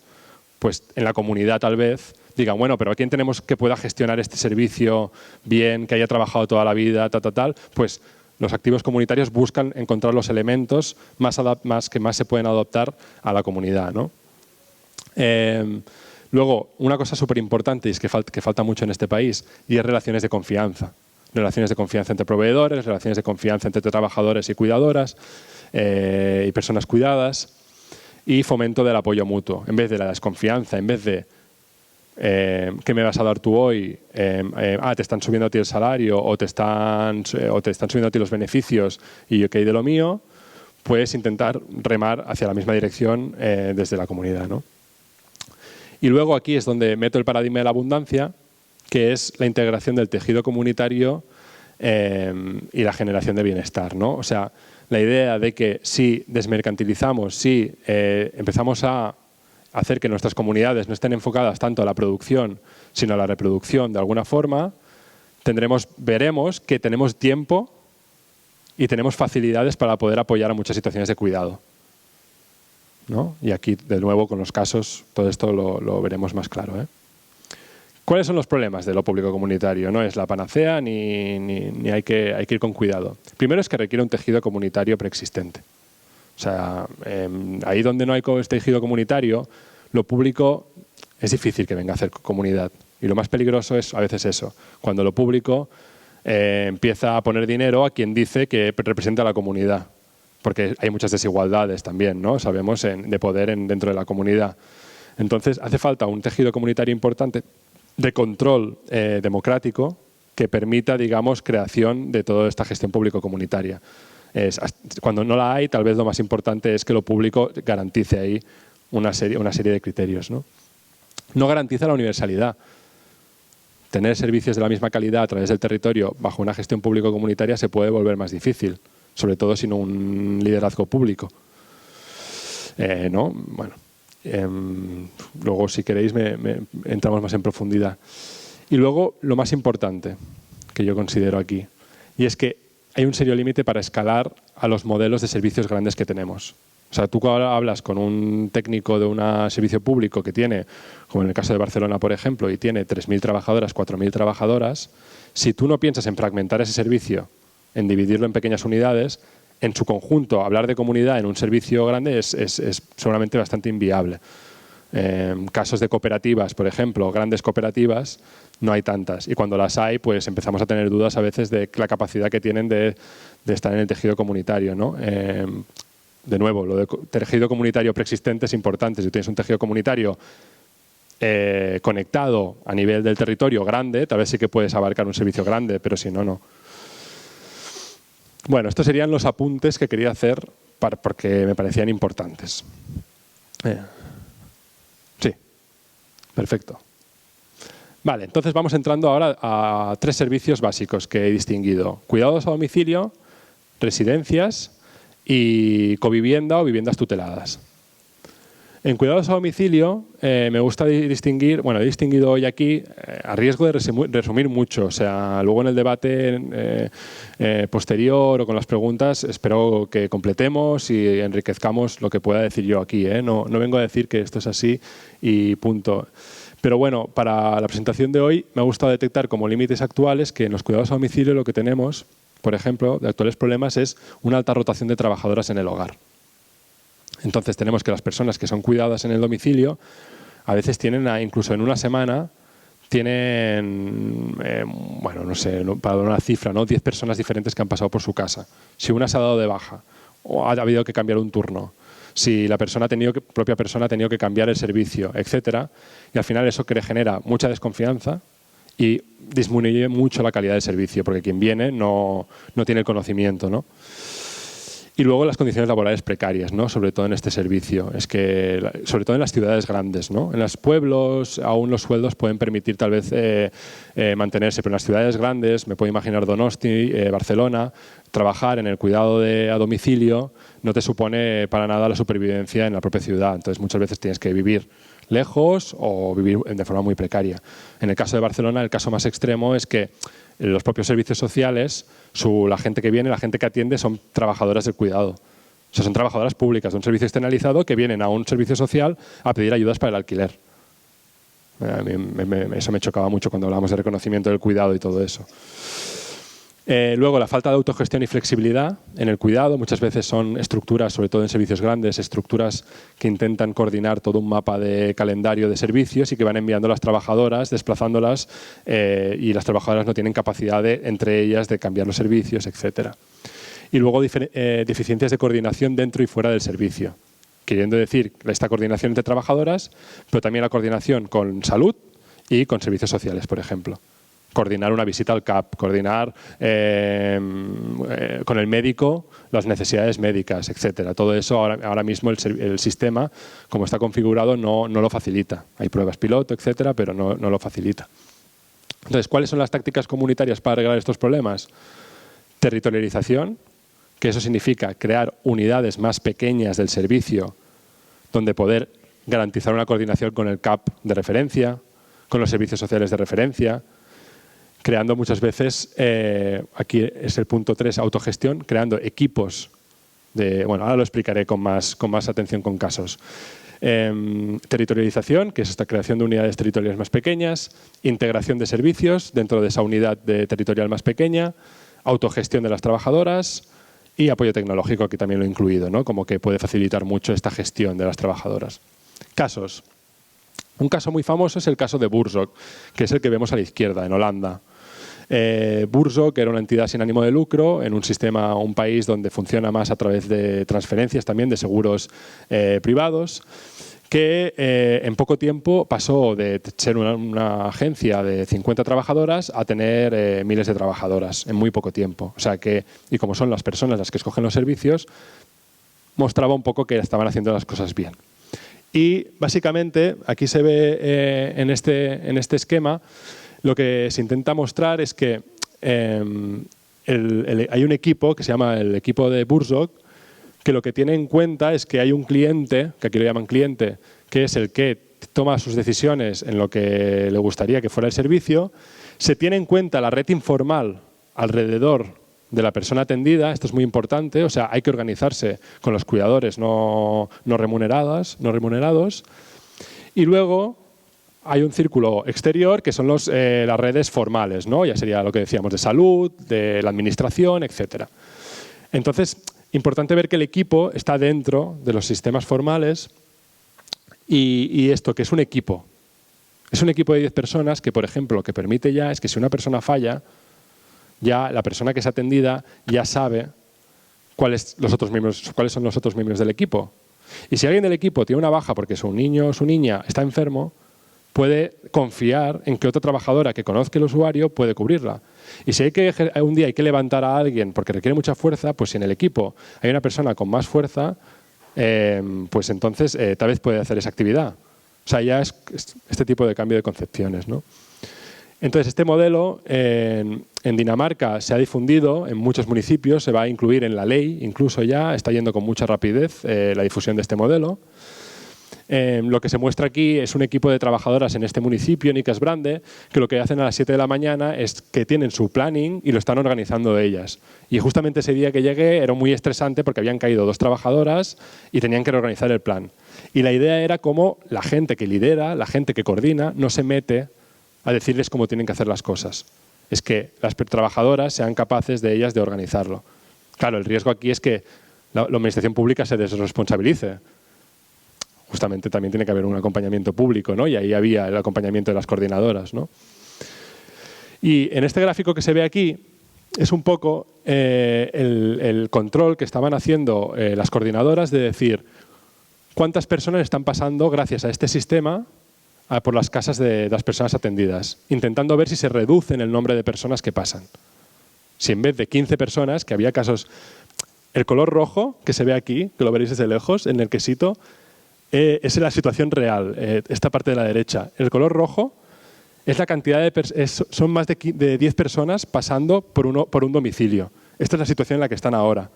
pues en la comunidad tal vez digan, bueno, pero ¿a quién tenemos que pueda gestionar este servicio bien, que haya trabajado toda la vida, tal? Pues los activos comunitarios buscan encontrar los elementos que más se pueden adaptar a la comunidad, ¿no? Luego, una cosa súper importante y es que falta mucho en este país, y es relaciones de confianza. Relaciones de confianza entre proveedores, relaciones de confianza entre trabajadores y cuidadoras y personas cuidadas, y fomento del apoyo mutuo. En vez de la desconfianza, en vez de ¿qué me vas a dar tú hoy? Te están subiendo a ti el salario o te están subiendo a ti los beneficios y yo qué hay de lo mío, puedes intentar remar hacia la misma dirección desde la comunidad, ¿no? Y luego aquí es donde meto el paradigma de la abundancia, que es la integración del tejido comunitario y la generación de bienestar, ¿no? O sea, la idea de que si desmercantilizamos, si empezamos a hacer que nuestras comunidades no estén enfocadas tanto a la producción, sino a la reproducción de alguna forma, veremos que tenemos tiempo y tenemos facilidades para poder apoyar a muchas situaciones de cuidado, ¿no? Y aquí, de nuevo, con los casos, todo esto lo veremos más claro, ¿eh? ¿Cuáles son los problemas de lo público comunitario? No es la panacea ni hay que ir con cuidado. Primero es que requiere un tejido comunitario preexistente. O sea, ahí donde no hay tejido comunitario, lo público es difícil que venga a hacer comunidad. Y lo más peligroso es a veces eso, cuando lo público empieza a poner dinero a quien dice que representa a la comunidad. Porque hay muchas desigualdades también, ¿no? Sabemos, de poder dentro de la comunidad. Entonces, hace falta un tejido comunitario importante de control democrático que permita, digamos, creación de toda esta gestión público-comunitaria. Cuando no la hay, tal vez lo más importante es que lo público garantice ahí una serie de criterios, ¿no? No garantiza la universalidad. Tener servicios de la misma calidad a través del territorio bajo una gestión público-comunitaria se puede volver más difícil, sobre todo sin un liderazgo público. ¿No? Bueno, luego, si queréis, entramos más en profundidad. Y luego, lo más importante que yo considero aquí, y es que hay un serio límite para escalar a los modelos de servicios grandes que tenemos. O sea, tú cuando hablas con un técnico de un servicio público que tiene, como en el caso de Barcelona, por ejemplo, y tiene 3.000 trabajadoras, 4.000 trabajadoras, si tú no piensas en fragmentar ese servicio, en dividirlo en pequeñas unidades, en su conjunto, hablar de comunidad en un servicio grande es seguramente bastante inviable. Casos de cooperativas, por ejemplo, grandes cooperativas, no hay tantas. Y cuando las hay, pues empezamos a tener dudas a veces de la capacidad que tienen de estar en el tejido comunitario, ¿no? De nuevo, lo de tejido comunitario preexistente es importante. Si tienes un tejido comunitario conectado a nivel del territorio grande, tal vez sí que puedes abarcar un servicio grande, pero si no, no. Bueno, estos serían los apuntes que quería hacer porque me parecían importantes. Sí, perfecto. Vale, entonces vamos entrando ahora a 3 servicios básicos que he distinguido. Cuidados a domicilio, residencias y covivienda o viviendas tuteladas. En cuidados a domicilio me gusta distinguir, bueno, he distinguido hoy aquí a riesgo de resumir mucho, o sea, luego en el debate posterior o con las preguntas espero que completemos y enriquezcamos lo que pueda decir yo aquí, ¿eh? No vengo a decir que esto es así y punto. Pero bueno, para la presentación de hoy me ha gustado detectar como límites actuales que en los cuidados a domicilio lo que tenemos, por ejemplo, de actuales problemas es una alta rotación de trabajadoras en el hogar. Entonces tenemos que las personas que son cuidadas en el domicilio a veces tienen, incluso en una semana, tienen, bueno, no sé, para dar una cifra, ¿no? 10 personas diferentes que han pasado por su casa. Si una se ha dado de baja o ha habido que cambiar un turno. si la propia persona ha tenido que cambiar el servicio, etcétera. Y al final eso genera mucha desconfianza y disminuye mucho la calidad del servicio, porque quien viene no tiene el conocimiento, ¿no? Y luego las condiciones laborales precarias, ¿no? Sobre todo en este servicio. Es que, sobre todo en las ciudades grandes, ¿no? En los pueblos aún los sueldos pueden permitir tal vez mantenerse, pero en las ciudades grandes, me puedo imaginar Donosti, Barcelona, trabajar en el cuidado a domicilio no te supone para nada la supervivencia en la propia ciudad. Entonces muchas veces tienes que vivir lejos o vivir de forma muy precaria. En el caso de Barcelona, el caso más extremo es que los propios servicios sociales, la gente que viene, la gente que atiende son trabajadoras del cuidado. O sea, son trabajadoras públicas de un servicio externalizado que vienen a un servicio social a pedir ayudas para el alquiler. A mí eso me chocaba mucho cuando hablábamos de reconocimiento del cuidado y todo eso. Luego, la falta de autogestión y flexibilidad en el cuidado. Muchas veces son estructuras, sobre todo en servicios grandes, estructuras que intentan coordinar todo un mapa de calendario de servicios y que van enviando a las trabajadoras, desplazándolas, y las trabajadoras no tienen capacidad entre ellas de cambiar los servicios, etc. Y luego deficiencias de coordinación dentro y fuera del servicio. Queriendo decir esta coordinación entre trabajadoras, pero también la coordinación con salud y con servicios sociales, por ejemplo. Coordinar una visita al CAP, coordinar con el médico las necesidades médicas, etcétera. Todo eso ahora mismo el sistema, como está configurado, no lo facilita. Hay pruebas piloto, etcétera, pero no lo facilita. Entonces, ¿cuáles son las tácticas comunitarias para arreglar estos problemas? Territorialización, que eso significa crear unidades más pequeñas del servicio donde poder garantizar una coordinación con el CAP de referencia, con los servicios sociales de referencia, creando muchas veces, aquí es el punto 3, autogestión, creando equipos bueno, ahora lo explicaré con más atención con casos. Territorialización, que es esta creación de unidades territoriales más pequeñas, integración de servicios dentro de esa unidad territorial más pequeña, autogestión de las trabajadoras y apoyo tecnológico, aquí también lo he incluido, ¿no? Como que puede facilitar mucho esta gestión de las trabajadoras. Casos. Un caso muy famoso es el caso de Buurtzorg, que es el que vemos a la izquierda, en Holanda. Buurtzorg era una entidad sin ánimo de lucro en un país donde funciona más a través de transferencias también de seguros privados, que en poco tiempo pasó de ser una agencia de 50 trabajadoras a tener miles de trabajadoras en muy poco tiempo. O sea que, y como son las personas las que escogen los servicios, mostraba un poco que estaban haciendo las cosas bien. Y básicamente, aquí se ve en este esquema, lo que se intenta mostrar es que hay un equipo que se llama el equipo de Buurtzorg, que lo que tiene en cuenta es que hay un cliente, que aquí lo llaman cliente, que es el que toma sus decisiones en lo que le gustaría que fuera el servicio. Se tiene en cuenta la red informal alrededor de la persona atendida, esto es muy importante, o sea, hay que organizarse con los cuidadores no remunerados. Y luego hay un círculo exterior que son las redes formales, ¿no? Ya sería lo que decíamos de salud, de la administración, etc. Entonces, importante ver que el equipo está dentro de los sistemas formales y esto, que es un equipo. Es un equipo de 10 personas que, por ejemplo, lo que permite ya es que si una persona falla, ya la persona que es atendida ya sabe cuáles son los otros miembros del equipo. Y si alguien del equipo tiene una baja porque su niño o su niña está enfermo, puede confiar en que otra trabajadora que conozca el usuario puede cubrirla. Y si un día hay que levantar a alguien porque requiere mucha fuerza, pues si en el equipo hay una persona con más fuerza, pues entonces tal vez puede hacer esa actividad. O sea, ya es este tipo de cambio de concepciones, ¿no? Entonces, este modelo en Dinamarca se ha difundido en muchos municipios, se va a incluir en la ley, incluso ya está yendo con mucha rapidez la difusión de este modelo. Lo que se muestra aquí es un equipo de trabajadoras en este municipio, en Ikasbrande, que lo que hacen a las 7 de la mañana es que tienen su planning y lo están organizando ellas. Y justamente ese día que llegué era muy estresante porque habían caído 2 trabajadoras y tenían que reorganizar el plan. Y la idea era cómo la gente que lidera, la gente que coordina, no se mete a decirles cómo tienen que hacer las cosas. Es que las trabajadoras sean capaces de ellas de organizarlo. Claro, el riesgo aquí es que la administración pública se desresponsabilice. Justamente también tiene que haber un acompañamiento público, ¿no? Y ahí había el acompañamiento de las coordinadoras, ¿no? Y en este gráfico que se ve aquí es un poco el control que estaban haciendo las coordinadoras de decir cuántas personas están pasando gracias a este sistema por las casas de las personas atendidas, intentando ver si se reducen el número de personas que pasan. Si en vez de 15 personas, que había casos, el color rojo que se ve aquí, que lo veréis desde lejos, en el quesito, es la situación real, esta parte de la derecha. El color rojo es la cantidad de son más de 10 personas pasando por un domicilio. Esta es la situación en la que están ahora,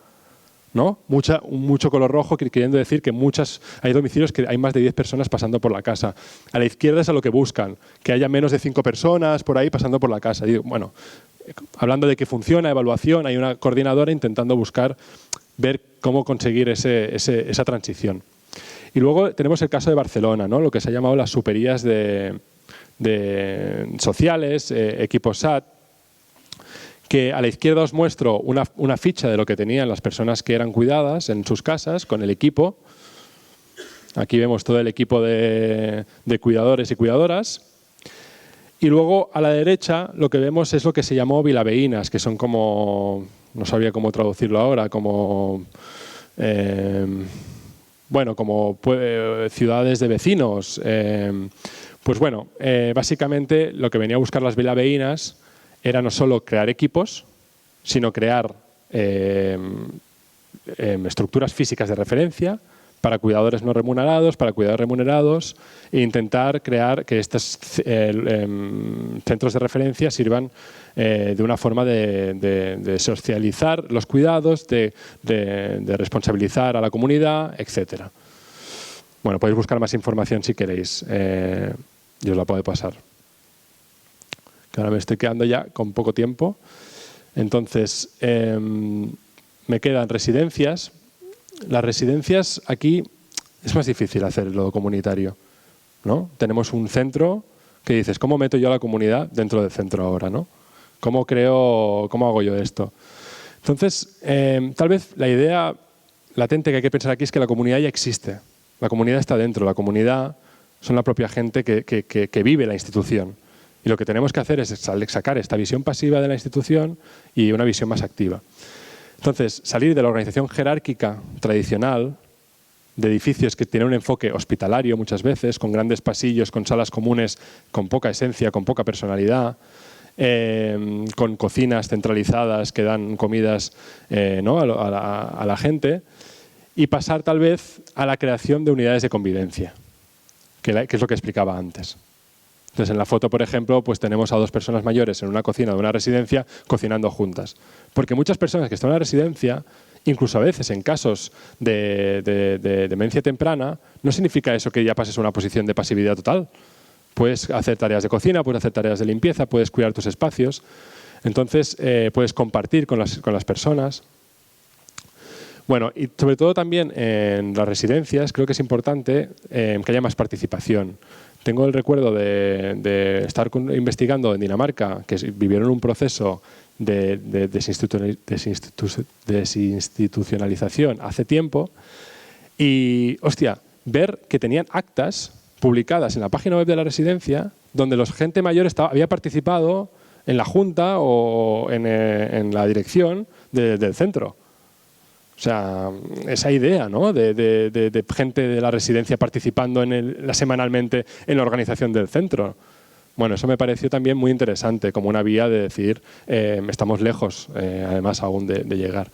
¿no? Mucho color rojo, queriendo decir que hay domicilios que hay más de 10 personas pasando por la casa. A la izquierda es a lo que buscan, que haya menos de 5 personas por ahí pasando por la casa. Y, bueno, hablando de que funciona, evaluación, hay una coordinadora intentando ver cómo conseguir esa transición. Y luego tenemos el caso de Barcelona, ¿no? Lo que se ha llamado las superías sociales, equipos SAT, que a la izquierda os muestro una ficha de lo que tenían las personas que eran cuidadas en sus casas con el equipo. Aquí vemos todo el equipo de cuidadores y cuidadoras. Y luego a la derecha lo que vemos es lo que se llamó vilaveínas, que son como, no sabía cómo traducirlo ahora, como ciudades de vecinos. Pues bueno, básicamente lo que venía a buscar las vilaveínas era no solo crear equipos, sino crear estructuras físicas de referencia para cuidadores no remunerados, para cuidadores remunerados, e intentar crear que estos centros de referencia sirvan de una forma de socializar los cuidados, de responsabilizar a la comunidad, etc. Bueno, podéis buscar más información si queréis, yo os la puedo pasar. Que ahora me estoy quedando ya con poco tiempo. Entonces, me quedan residencias. Las residencias aquí es más difícil hacerlo comunitario, ¿no? Tenemos un centro que dices, ¿cómo meto yo a la comunidad dentro del centro ahora, ¿no? ¿Cómo hago yo esto? Entonces, tal vez la idea latente que hay que pensar aquí es que la comunidad ya existe. La comunidad está dentro. La comunidad son la propia gente que vive la institución. Y lo que tenemos que hacer es sacar esta visión pasiva de la institución y una visión más activa. Entonces, salir de la organización jerárquica tradicional, de edificios que tienen un enfoque hospitalario muchas veces, con grandes pasillos, con salas comunes, con poca esencia, con poca personalidad, con cocinas centralizadas que dan comidas ¿no? a la gente, y pasar tal vez a la creación de unidades de convivencia, que es lo que explicaba antes. Entonces, en la foto, por ejemplo, pues tenemos a dos personas mayores en una cocina de una residencia cocinando juntas. Porque muchas personas que están en la residencia, incluso a veces en casos de demencia temprana, no significa eso que ya pases a una posición de pasividad total. Puedes hacer tareas de cocina, puedes hacer tareas de limpieza, puedes cuidar tus espacios. Entonces, puedes compartir con las personas. Bueno, y sobre todo también en las residencias creo que es importante que haya más participación. Tengo el recuerdo de estar investigando en Dinamarca, que vivieron un proceso de desinstitucionalización hace tiempo, y, hostia, ver que tenían actas publicadas en la página web de la residencia donde la gente mayor había participado en la junta o en la dirección del centro. O sea, esa idea, ¿no? de gente de la residencia participando semanalmente en la organización del centro. Bueno, eso me pareció también muy interesante, como una vía de decir, estamos lejos, además, aún de llegar.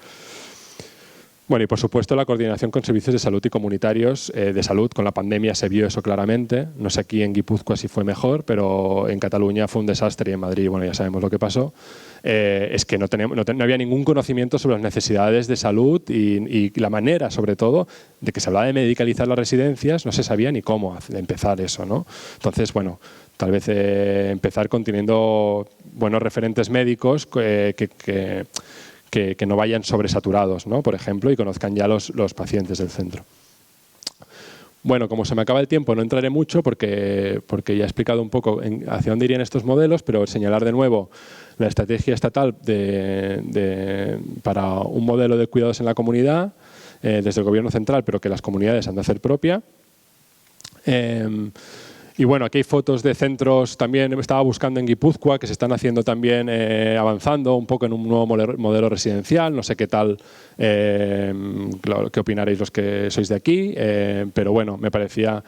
Bueno, y por supuesto la coordinación con servicios de salud y comunitarios de salud. Con la pandemia se vio eso claramente. No sé aquí en Guipúzcoa si fue mejor, pero en Cataluña fue un desastre y en Madrid, bueno, ya sabemos lo que pasó. Es que no había ningún conocimiento sobre las necesidades de salud y la manera, sobre todo, de que se hablaba de medicalizar las residencias, no se sabía ni cómo empezar eso, ¿no? Entonces, bueno, tal vez empezar con teniendo buenos referentes médicos que no vayan sobresaturados, ¿no? Por ejemplo, y conozcan ya los pacientes del centro. Bueno, como se me acaba el tiempo, no entraré mucho porque ya he explicado un poco hacia dónde irían estos modelos, pero señalar de nuevo la estrategia estatal para un modelo de cuidados en la comunidad, desde el gobierno central, pero que las comunidades han de hacer propia. Y bueno, aquí hay fotos de centros también, estaba buscando en Guipúzcoa, que se están haciendo también, avanzando un poco en un nuevo modelo residencial. No sé qué tal, qué opinaréis los que sois de aquí, pero bueno, me parecía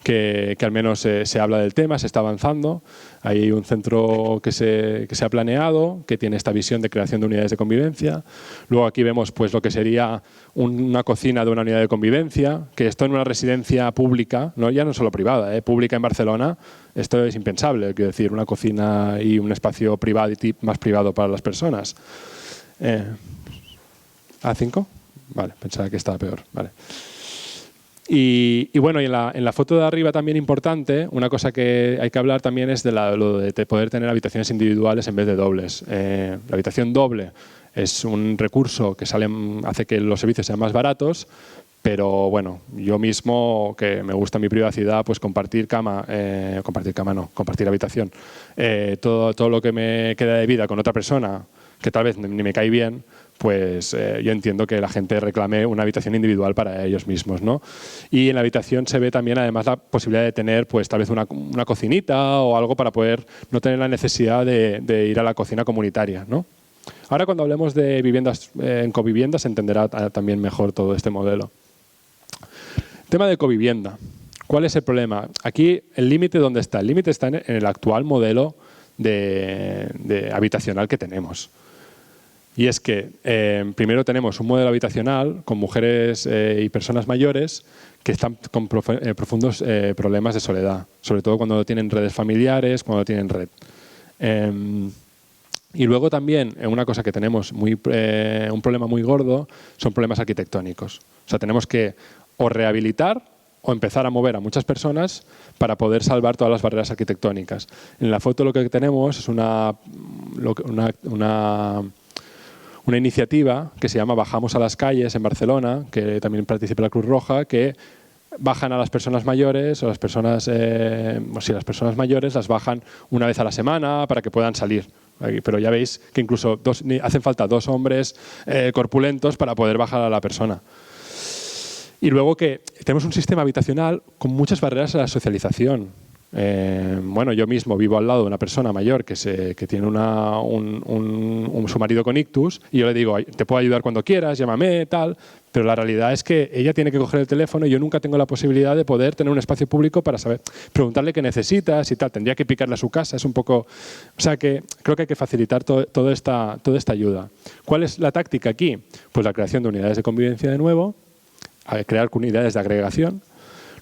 que al menos se habla del tema, se está avanzando. Hay un centro que se ha planeado, que tiene esta visión de creación de unidades de convivencia. Luego aquí vemos pues, lo que sería una cocina de una unidad de convivencia, que esto en una residencia pública, ya no solo privada, pública en Barcelona, esto es impensable, quiero decir, una cocina y un espacio privado y más privado para las personas. ¿A5? Vale, pensaba que estaba peor. Vale. Y bueno, y en la foto de arriba también importante, una cosa que hay que hablar también es de lo de poder tener habitaciones individuales en vez de dobles. La habitación doble es un recurso que hace que los servicios sean más baratos, pero bueno, yo mismo, que me gusta mi privacidad, pues compartir habitación. Todo lo que me queda de vida con otra persona, que tal vez ni me cae bien, pues yo entiendo que la gente reclame una habitación individual para ellos mismos, ¿no? Y en la habitación se ve también además la posibilidad de tener pues tal vez una cocinita o algo para poder no tener la necesidad de ir a la cocina comunitaria, ¿no? Ahora cuando hablemos de viviendas en coviviendas se entenderá también mejor todo este modelo. Tema de covivienda. ¿Cuál es el problema? Aquí el límite, ¿dónde está? El límite está en el actual modelo de habitacional que tenemos. Y es que primero tenemos un modelo habitacional con mujeres y personas mayores que están con profundos problemas de soledad, sobre todo cuando no tienen redes familiares, cuando no tienen red. Y luego también una cosa que tenemos, un problema muy gordo, son problemas arquitectónicos. O sea, tenemos que o rehabilitar o empezar a mover a muchas personas para poder salvar todas las barreras arquitectónicas. En la foto lo que tenemos es una iniciativa que se llama Bajamos a las calles en Barcelona, que también participa la Cruz Roja, que bajan a las personas mayores o las personas mayores las bajan una vez a la semana para que puedan salir. Pero ya veis que incluso hacen falta 2 hombres corpulentos para poder bajar a la persona. Y luego que tenemos un sistema habitacional con muchas barreras a la socialización. Bueno, yo mismo vivo al lado de una persona mayor que tiene su marido con ictus y yo le digo, te puedo ayudar cuando quieras, llámame, tal, pero la realidad es que ella tiene que coger el teléfono y yo nunca tengo la posibilidad de poder tener un espacio público para saber, preguntarle qué necesitas y tal, tendría que picarle a su casa, es un poco... O sea que creo que hay que facilitar toda esta ayuda. ¿Cuál es la táctica aquí? Pues la creación de unidades de convivencia de nuevo, crear unidades de agregación,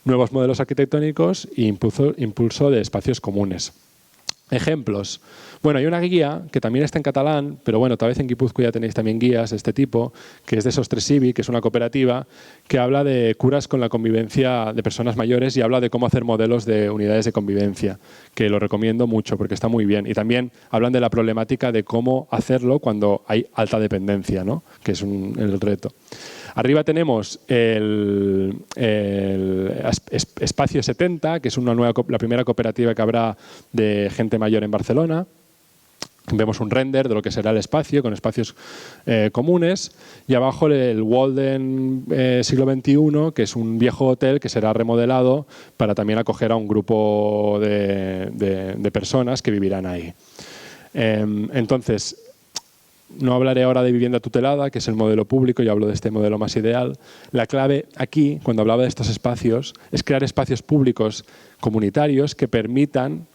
nuevos modelos arquitectónicos e impulso de espacios comunes. Ejemplos. Bueno, hay una guía que también está en catalán, pero bueno, tal vez en Guipúzcoa ya tenéis también guías de este tipo, que es de Sostresivi, que es una cooperativa que habla de curas con la convivencia de personas mayores y habla de cómo hacer modelos de unidades de convivencia, que lo recomiendo mucho porque está muy bien. Y también hablan de la problemática de cómo hacerlo cuando hay alta dependencia, ¿no? Que es el reto. Arriba tenemos el Espacio 70, que es la primera cooperativa que habrá de gente mayor en Barcelona. Vemos un render de lo que será el espacio, con espacios comunes. Y abajo el Walden siglo XXI, que es un viejo hotel que será remodelado para también acoger a un grupo de personas que vivirán ahí. Entonces, no hablaré ahora de vivienda tutelada, que es el modelo público, yo hablo de este modelo más ideal. La clave aquí, cuando hablaba de estos espacios, es crear espacios públicos comunitarios que permitan,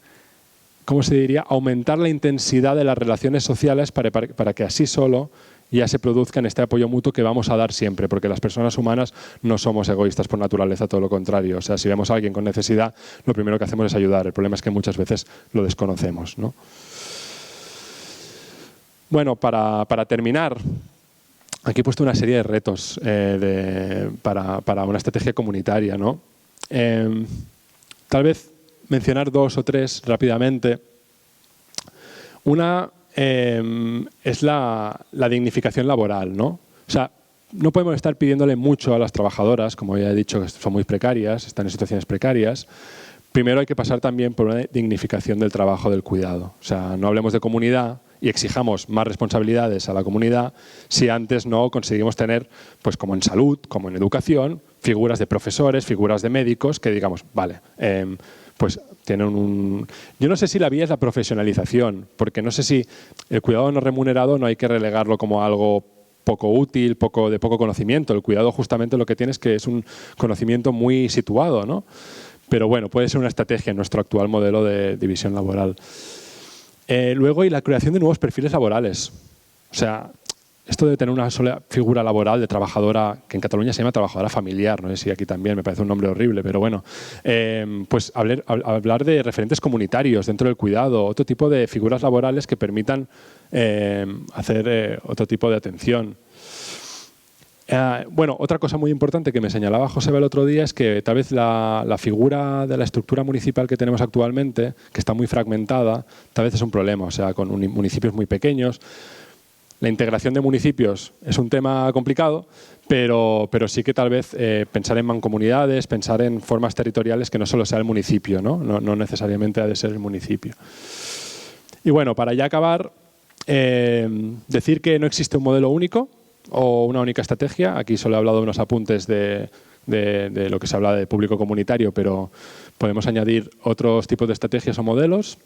¿cómo se diría?, aumentar la intensidad de las relaciones sociales para que así solo ya se produzca este apoyo mutuo que vamos a dar siempre, porque las personas humanas no somos egoístas por naturaleza, todo lo contrario. O sea, si vemos a alguien con necesidad, lo primero que hacemos es ayudar. El problema es que muchas veces lo desconocemos, ¿no? Bueno, para terminar, aquí he puesto una serie de retos para una estrategia comunitaria, ¿no? Tal vez mencionar 2 o 3 rápidamente. Una es la dignificación laboral, ¿no? O sea, no podemos estar pidiéndole mucho a las trabajadoras, como ya he dicho, que son muy precarias, están en situaciones precarias. Primero hay que pasar también por una dignificación del trabajo del cuidado. O sea, no hablemos de comunidad y exijamos más responsabilidades a la comunidad si antes no conseguimos tener, pues como en salud, como en educación, figuras de profesores, figuras de médicos que digamos, vale, pues tienen un... Yo no sé si la vía es la profesionalización, porque no sé si el cuidado no remunerado no hay que relegarlo como algo poco útil, de poco conocimiento. El cuidado justamente lo que tiene es que es un conocimiento muy situado, ¿no? Pero bueno, puede ser una estrategia en nuestro actual modelo de división laboral. Luego, y la creación de nuevos perfiles laborales. O sea, esto de tener una sola figura laboral de trabajadora, que en Cataluña se llama trabajadora familiar, no sé si aquí también, me parece un nombre horrible, pero bueno, pues hablar de referentes comunitarios dentro del cuidado, otro tipo de figuras laborales que permitan hacer otro tipo de atención. Bueno, otra cosa muy importante que me señalaba Joseba el otro día es que tal vez la figura de la estructura municipal que tenemos actualmente, que está muy fragmentada, tal vez es un problema, o sea, con municipios muy pequeños. La integración de municipios es un tema complicado, pero sí que tal vez pensar en mancomunidades, pensar en formas territoriales que no solo sea el municipio, ¿no? No necesariamente ha de ser el municipio. Y bueno, para ya acabar, decir que no existe un modelo único o una única estrategia. Aquí solo he hablado de unos apuntes de lo que se habla de público comunitario, pero podemos añadir otros tipos de estrategias o modelos.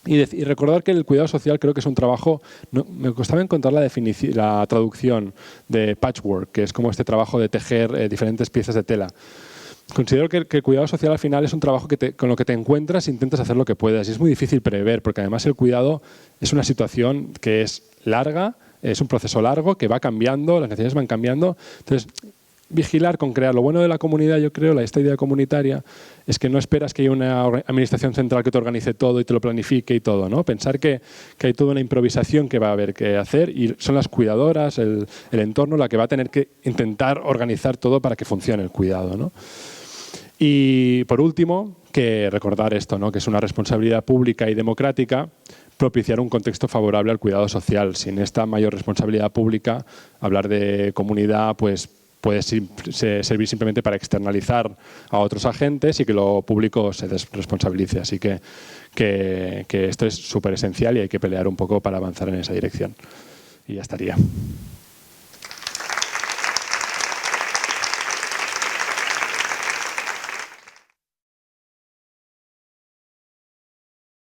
Y recordar que el cuidado social creo que es un trabajo, me costaba encontrar la traducción de patchwork, que es como este trabajo de tejer diferentes piezas de tela. Considero que el cuidado social al final es un trabajo con lo que te encuentras e intentas hacer lo que puedas. Y es muy difícil prever, porque además el cuidado es una situación que es larga, es un proceso largo que va cambiando, las necesidades van cambiando. Entonces, vigilar con crear. Lo bueno de la comunidad, yo creo, esta idea comunitaria, es que no esperas que haya una administración central que te organice todo y te lo planifique y todo, ¿no? Pensar que hay toda una improvisación que va a haber que hacer y son las cuidadoras, el entorno, la que va a tener que intentar organizar todo para que funcione el cuidado, ¿no? Y por último, que recordar esto, ¿no? Que es una responsabilidad pública y democrática propiciar un contexto favorable al cuidado social. Sin esta mayor responsabilidad pública, hablar de comunidad pues puede servir simplemente para externalizar a otros agentes y que lo público se desresponsabilice. Así que esto es súper esencial y hay que pelear un poco para avanzar en esa dirección. Y ya estaría.